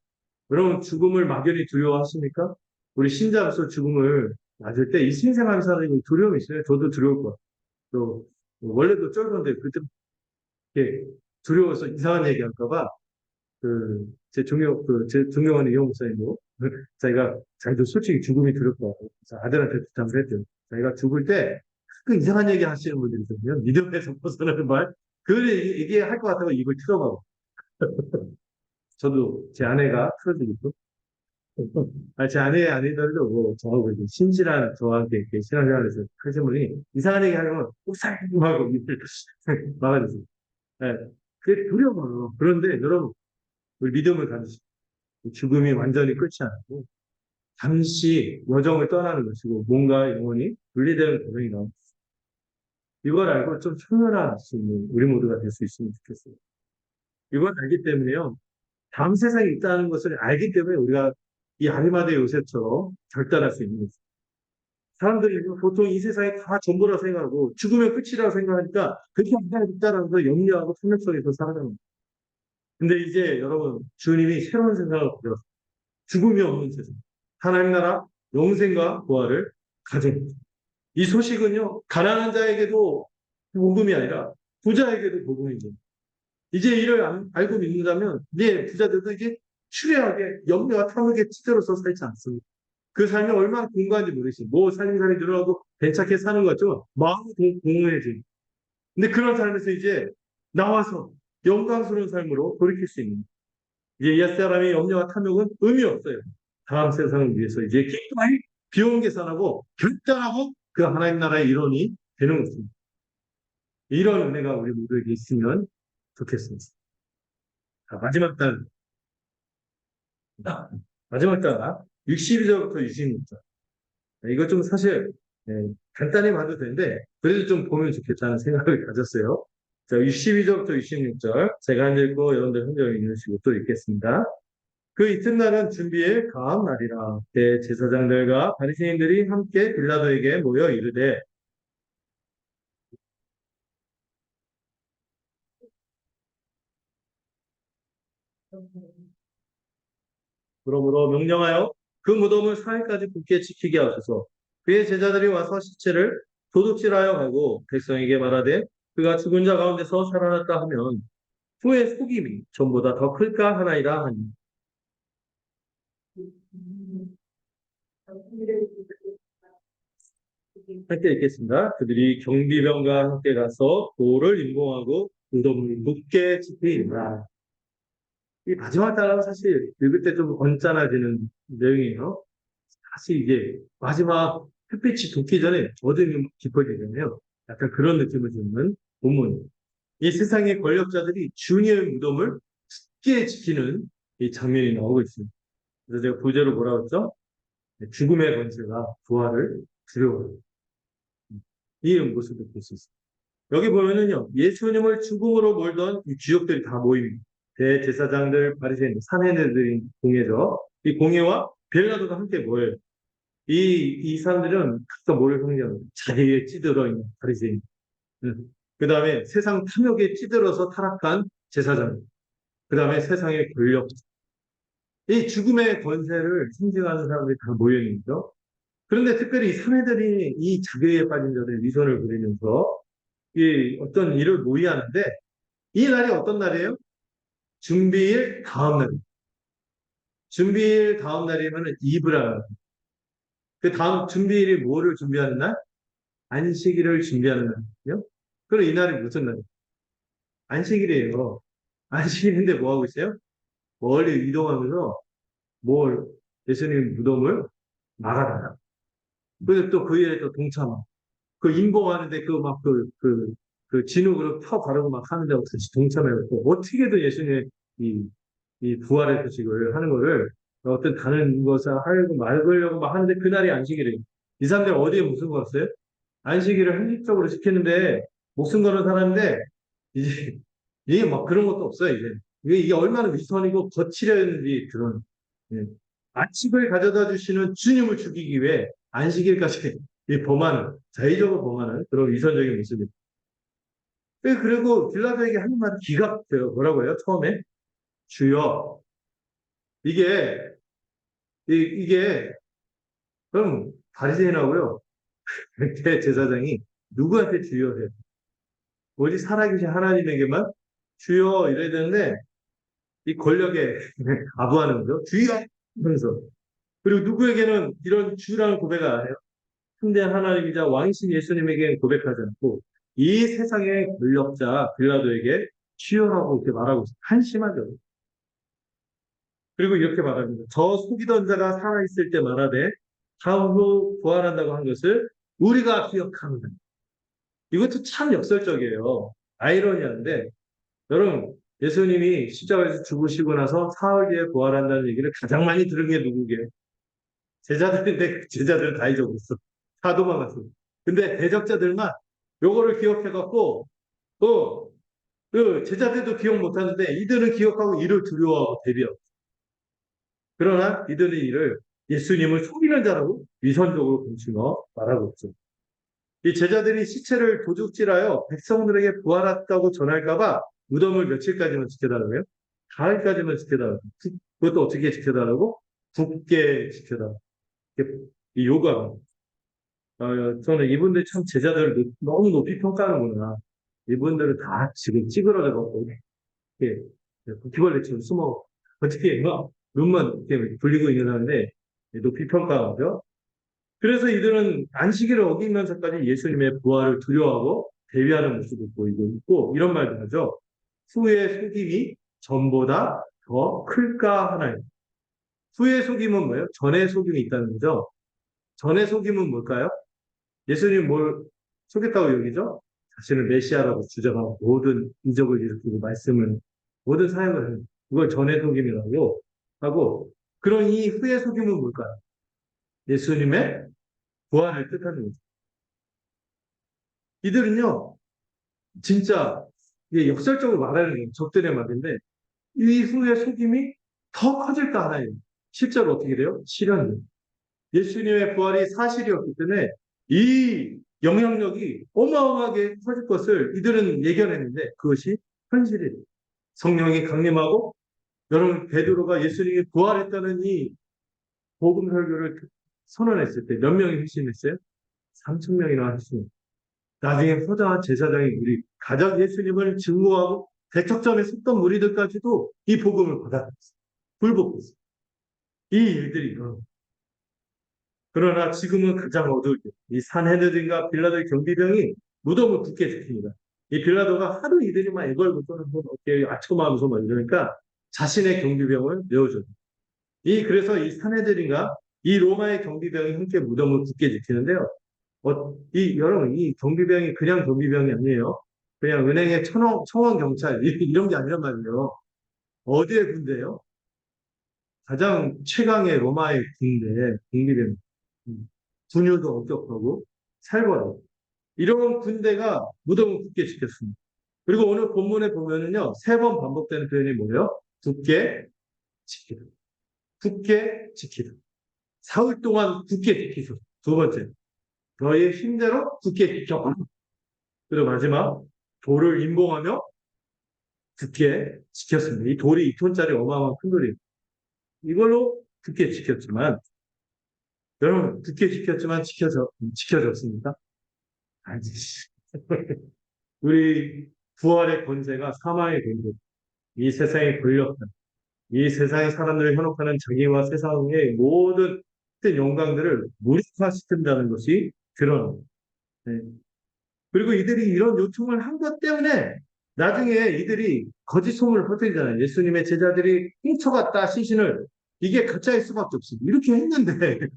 여러분, 죽음을 막연히 두려워하십니까? 우리 신자로서 죽음을 맞을 때 이 신생하는 사람이 두려움이 있어요. 저도 두려울 것 같아요. 또, 원래도 쫄던데, 그때 이렇게 두려워서 이상한 얘기 할까봐, 제 존경하는 이용 목사님도, 자기가, 자기도 솔직히 죽음이 두렵다. 그래서 아들한테 부탁을 했죠. 자기가 죽을 때, 그 이상한 얘기 하시는 분들이 있거든요. 믿음에서 벗어나는 말. 그 얘기할 것 같다고 입을 틀어가고. 저도 제 아내가 틀어주기도. 제 아내 아니더라도 뭐 저하고 이제 신실한 저와 함께 이렇게 신앙생활에서 하신 분이 이상한 얘기 하면 욱살고 하고 입을 막아주세요. 네. 그게 두려워요. 그런데 여러분 우리 믿음을 가지시고 죽음이 완전히 끝이 아니고 잠시 여정을 떠나는 것이고 뭔가 영혼이 분리되는 과정이 나옵니다. 이걸 알고 좀 청년할 수 있는 우리 모두가 될 수 있으면 좋겠어요. 이걸 알기 때문에요. 다음 세상에 있다는 것을 알기 때문에 우리가 이 아리마대 요셉처럼 결단할 수 있는 거죠. 사람들이 보통 이 세상이 다 전부라 생각하고 죽으면 끝이라고 생각하니까 그렇게 안 있다라는 걸 염려하고 생각 속에서 살아가는 거예요. 근데 이제 여러분 주님이 새로운 세상을 보여 죽음이 없는 세상 하나님 나라 영생과 부활을 가져옵니다. 이 소식은요 가난한 자에게도 복음이 아니라 부자에게도 복음이죠. 이제 이를 알고 믿는다면 이제 부자들도 이제 추레하게 염려와 탐욕에 치대로서 살지 않습니다. 그 삶이 얼마나 공고한지 모르겠어요. 뭐 살림살이 늘어나고 괜찮게 사는 거죠. 마음이 공허해지. 근데 그런 삶에서 이제 나와서 영광스러운 삶으로 돌이킬 수 있는. 이제 옛사람의 염려와 탐욕은 의미 없어요. 다음 세상을 위해서 이제 기꺼이 비용 계산하고 결단하고 그 하나님 나라의 일원이 되는 것입니다. 이런 은혜가 우리 모두에게 있으면 좋겠습니다. 자, 마지막 단, 마지막 단, 62절부터 26절. 이거 좀 사실 간단히 봐도 되는데 그래도 좀 보면 좋겠다는 생각을 가졌어요. 자, 62절부터 26절 제가 한 읽고 여러분들 흔적을 읽으시고 또 읽겠습니다. 그 이튿날은 준비의 가업 날이라 대제사장들과 바리새인들이 함께 빌라도에게 모여 이르되 그러므로 명령하여 그 무덤을 4일까지 굳게 지키게 하소서. 그의 제자들이 와서 시체를 도둑질하여 가고 백성에게 말하되 그가 죽은 자 가운데서 살아났다 하면 후에 속임이 전보다 더 클까 하나이다 하니. 함께 읽겠습니다. 그들이 경비병과 함께 가서 돌을 인공하고 무덤을 굳게 지키니라. 이 마지막 단어는 사실 읽을 때 좀 언짢아지는 내용이에요. 사실 이게 마지막 햇빛이 돋기 전에 어둠이 깊어지잖아요. 약간 그런 느낌을 주는 본문이에요. 이 세상의 권력자들이 주님의 무덤을 굳게 지키는 이 장면이 나오고 있습니다. 그래서 제가 부제로 뭐라고 했죠? 죽음의 권세가 부활을 두려워해요. 이 모습을 볼 수 있습니다. 여기 보면은요, 예수님을 죽음으로 몰던 이 귀족들이 다 모입니다. 대제사장들, 바리새인, 산헤드들인 공회죠. 이 공회와 빌라도가 함께 모여요. 이 사람들은 각각 뭐를 생각하는 자기에 찌들어 있는 바리새인. 그 다음에 세상 탐욕에 찌들어서 타락한 제사장. 그 다음에 세상의 권력. 이 죽음의 권세를 상징하는 사람들이 다 모여 있는 거죠. 그런데 특별히 이 사내들이 이 자괴에 빠진 자들의 위선을 부리면서 이 어떤 일을 모의하는데 이 날이 어떤 날이에요? 준비일 다음 날. 준비일 다음 날이면 이브라는 그 다음 준비일이 뭐를 준비하는 날? 안식일을 준비하는 날이요. 그럼 이 날이 무슨 날? 안식일이에요. 안식일인데 뭐 하고 있어요? 멀리 이동하면서 뭘 예수님 무덤을 막아달라. 그래서 또 그 일에 또 동참하고 그 인봉하는데 그 진흙으로 펴 가르고 막 하는데 어떻게 동참해갖고 어떻게든 예수님의 이, 이 부활의 소식을 하는 거를 어떤 다른 것을 하려고 막으려고 막 하는데 그날이 안식일이에요. 이 사람들 어디에 무슨 거 없어요? 안식일을 형식적으로 지켰는데 목숨 걸은 사람인데 이제 이게 막 그런 것도 없어요 이제 이게 얼마나 위선이고 거칠었는지 그런 예. 안식을 가져다 주시는 주님을 죽이기 위해 안식일까지 이 범하는 자의적으로 범하는 그런 위선적인 모습입니다. 그리고 빌라도에게 하는 말이 기가 막혀요. 뭐라고 해요? 처음에 주여 이게 이게 그럼 바리새인하고요 대제사장이 누구한테 주여해요? 오직 살아계신 하나님에게만 주여 이래야 되는데 이 권력에 아부하는 거죠. 주여 하면서 그리고 누구에게는 이런 주라는 고백을 안 해요. 참된 하나님이자 왕이신 예수님에게 고백하지 않고 이 세상의 권력자 빌라도에게 주여라고 이렇게 말하고 있어요. 한심하죠. 그리고 이렇게 말합니다. 저 속이던 자가 살아있을 때 말하되 사후 부활한다고 한 것을 우리가 기억합니다. 이것도 참 역설적이에요. 아이러니한데 여러분, 예수님이 십자가에서 죽으시고 나서 사흘 뒤에 부활한다는 얘기를 가장 많이 들은 게 누구게요? 제자들인데 그 제자들은 다 잊어버렸어. 다 도망갔어. 근데 대적자들만 요거를 기억해갖고 그 제자들도 기억 못하는데 이들은 기억하고 이를 두려워하고 대비하고 그러나 이들은 이를 예수님을 속이는 자라고 위선적으로 공칭어 말하고 있죠. 이 제자들이 시체를 도둑질하여 백성들에게 부활했다고 전할까봐 무덤을 며칠까지만 지켜달라고요? 가을까지만 지켜달라고. 그것도 어떻게 지켜달라고? 굳게 지켜달라고. 이 요구하고. 저는 이분들 참 제자들을 너무 높이 평가하는구나. 이분들은 다 지금 찌그러져갖고, 이렇게, 바퀴벌레처럼 숨어, 어떻게, 막, 눈만 이렇게 불리고 있는 사람인데, 높이 평가하죠. 그래서 이들은 안식일을 어기면서까지 예수님의 부활을 두려워하고 대비하는 모습을 보이고 있고 이런 말도 하죠. 후의 속임이 전보다 더 클까 하나요. 후의 속임은 뭐예요? 전의 속임이 있다는 거죠. 전의 속임은 뭘까요? 예수님 뭘 속였다고 여기죠? 자신을 메시아라고 주장하고 모든 이적을 일으키고 말씀을 모든 사역을 하는 그걸 전의 속임이라고 하고 그런 이 후의 속임은 뭘까요? 예수님의 부활을 뜻하는 거죠. 이들은요, 진짜 이게 역설적으로 말하는 게 적들의 말인데 이 후의 속임이 더 커질까 하나요. 실제로 어떻게 돼요? 실현돼요. 예수님의 부활이 사실이었기 때문에 이 영향력이 어마어마하게 커질 것을 이들은 예견했는데 그것이 현실이에요. 성령이 강림하고 여러분 베드로가 예수님이 부활했다는 이 복음 설교를 선언했을 때 몇 명이 회심했어요? 3천 명이나 했습니다. 나중에 허다한 제사장이 우리 가장 예수님을 증거하고 대척점에 섰던 무리들까지도 이 복음을 받았어요. 불복했어요. 이 일들이 일어나요. 그러나 지금은 가장 어두울때 이 산헤드딘과 빌라도의 경비병이 무덤을 굳게 지킵니다. 이 빌라도가 하도 이들이 막 애걸고 또는 뭐 어깨 아치고마하면서 막 이러니까 자신의 경비병을 내어줘요. 그래서 이 산헤드딘과 이 로마의 경비병이 함께 무덤을 굳게 지키는데요. 여러분, 이 경비병이 그냥 경비병이 아니에요. 그냥 은행의 청원 경찰, 이런 게 아니란 말이에요. 어디의 군대예요? 가장 최강의 로마의 군대, 경비병. 분유도 엄격하고 살벌하고. 이런 군대가 무덤을 굳게 지켰습니다. 그리고 오늘 본문에 보면은요, 3번 반복되는 표현이 뭐예요? 굳게 지키다. 굳게 지키다. 사흘 동안 굳게 지키소. 두 번째, 너의 힘대로 굳게 지켜. 그리고 마지막, 돌을 임봉하며 굳게 지켰습니다. 이 돌이 2톤짜리 어마어마한 큰 돌이에요. 이걸로 굳게 지켰지만, 여러분, 굳게 지켰지만 지켜졌습니까? 아니지. 우리 부활의 권세가 사망의 권세, 이 세상의 권력들, 이 세상의 사람들을 현혹하는 자기와 세상의 모든 영광들을 무력화시킨다는 것이 드러납니다. 네. 그리고 이들이 이런 요청을 한 것 때문에 나중에 이들이 거짓 소문을 퍼뜨리잖아요. 예수님의 제자들이 훔쳐갔다 시신을 이게 가짜일 수밖에 없습니다. 이렇게 했는데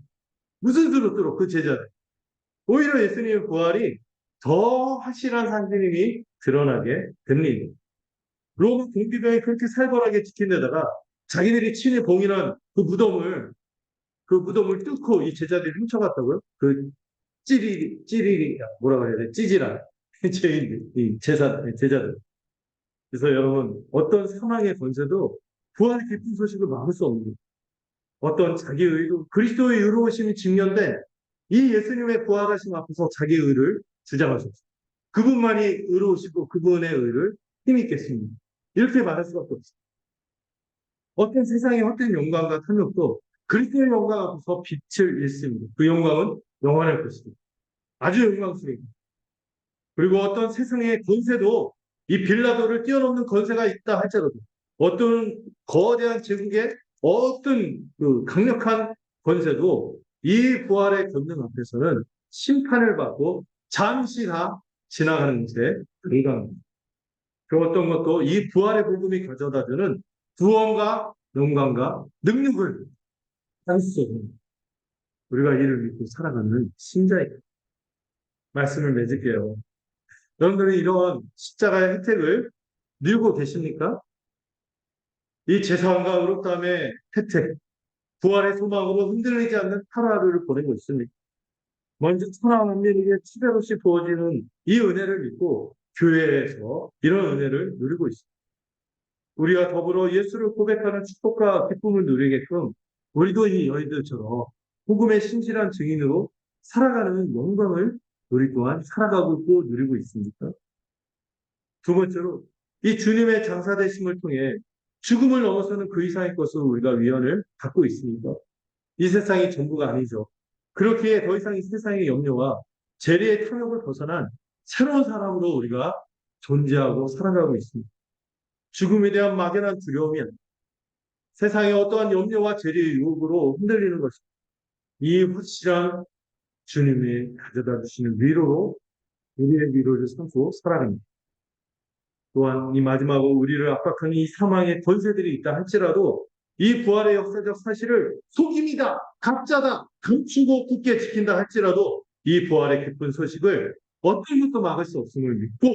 무슨 수로 뚫어 그 제자들. 오히려 예수님의 부활이 더 확실한 상징이 드러나게 됩니다. 로마 공비병이 그렇게 살벌하게 지킨 데다가 자기들이 친히 봉인한 그 무덤을 뚫고 이 제자들이 훔쳐갔다고요? 그 뭐라고 해야 돼? 찌질한 이 제자들. 그래서 여러분, 어떤 사망의 권세도 부활의 기쁜 소식을 막을 수 없는 거예요. 어떤 자기 의도, 그리스도의 의로우심이 증명된 이 예수님의 부활하심 앞에서 자기 의를 주장하셨어요. 그분만이 의로우시고 그분의 의를 힘있겠습니다. 이렇게 말할 수밖에 없어요. 어떤 세상의 헛된 영광과 탐욕도 그리스도의 영광 앞에서 빛을 잃습니다. 그 영광은 영원할 것입니다. 아주 영광스럽습니다. 그리고 어떤 세상의 권세도 이 빌라도를 뛰어넘는 권세가 있다 할지라도 어떤 거대한 제국의 어떤 그 강력한 권세도 이 부활의 권능 앞에서는 심판을 받고 잠시 다 지나가는 것에 불과합니다. 그 어떤 것도 이 부활의 복음이 가져다주는 구원과 영광과 능력을 할 수 없는 우리가 이를 믿고 살아가는 신자의 말씀을 맺을게요. 여러분들은 이런 십자가의 혜택을 누리고 계십니까? 이 제사함과 의롭다함의 혜택, 부활의 소망으로 흔들리지 않는 하루하루를 보내고 있습니다. 먼저 천하 만민에게 치별 없이 부어지는 이 은혜를 믿고 교회에서 이런 은혜를 누리고 있습니다. 우리가 더불어 예수를 고백하는 축복과 기쁨을 누리게끔 우리도 이 여인들처럼 복음의 신실한 증인으로 살아가는 영광을 우리 또한 살아가고 또 누리고 있습니까? 두 번째로 이 주님의 장사되심을 통해 죽음을 넘어서는 그 이상의 것으로 우리가 위안을 갖고 있습니다. 이 세상이 전부가 아니죠. 그렇기에 더 이상 이 세상의 염려와 재리의 탐욕을 벗어난 새로운 사람으로 우리가 존재하고 살아가고 있습니다. 죽음에 대한 막연한 두려움이 아니라 세상의 어떠한 염려와 재리의 유혹으로 흔들리는 것입니다. 이 확실한 주님이 가져다 주시는 위로로 우리의 위로를 삼고 살아갑니다. 또한 이 마지막으로 우리를 압박하는 이 사망의 권세들이 있다 할지라도 이 부활의 역사적 사실을 속임이다, 가짜다, 감추고 굳게 지킨다 할지라도 이 부활의 기쁜 소식을 어떤 것도 막을 수 없음을 믿고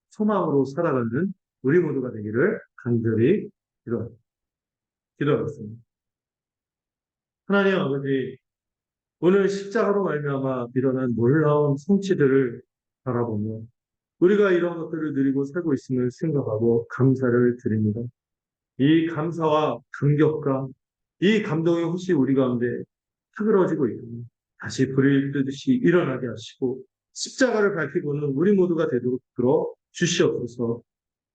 소망으로 살아가는 우리 모두가 되기를 간절히 기도하겠습니다. 하나님 아버지, 오늘 십자가로 말미암아 일어난 놀라운 성취들을 바라보며 우리가 이런 것들을 누리고 살고 있음을 생각하고 감사를 드립니다. 이 감사와 감격과 이 감동이 혹시 우리 가운데 사그러지고 있다면 다시 불을 끄듯이 일어나게 하시고 십자가를 밝히고는 우리 모두가 되도록 들어 주시옵소서.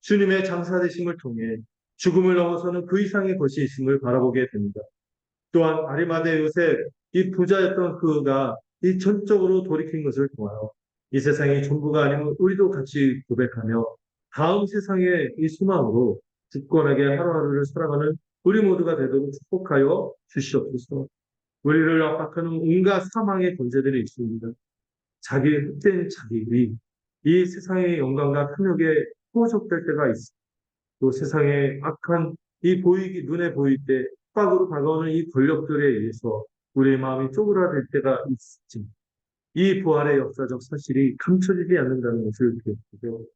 주님의 장사되심을 통해 죽음을 넘어서는 그 이상의 것이 있음을 바라보게 됩니다. 또한 아리마대 요셉, 이 부자였던 그가 이 전적으로 돌이킨 것을 통하여 이 세상이 전부가 아니면 우리도 같이 고백하며 다음 세상의 이 소망으로 굳건하게 하루하루를 살아가는 우리 모두가 되도록 축복하여 주시옵소서. 우리를 압박하는 온갖 사망의 권세들이 있습니다. 자기의 헛된 자기 이 세상의 영광과 탐욕에 포섭될 때가 있습니다. 또 세상의 악한 이 눈에 보일 때 빡으로 다가오는 이 권력들에 의해서 우리의 마음이 쪼그라들 때가 있지. 이 부활의 역사적 사실이 감춰지지 않는다는 것을 기억하고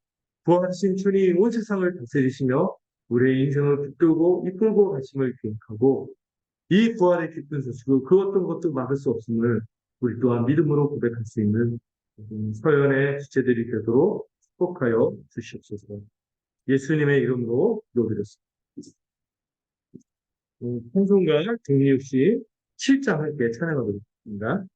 부활하신 주님 온 세상을 다스리시며 우리의 인생을 붙들고 이끌고 가심을 기억하고 이 부활의 기쁜 소식을 그 어떤 것도 막을 수 없음을 우리 또한 믿음으로 고백할 수 있는 서연의 주체들이 되도록 축복하여 주시옵소서. 예수님의 이름으로 기도드렸습니다. 한송갈 정리욱 씨 7장 함께 찬양을 드리겠습니다.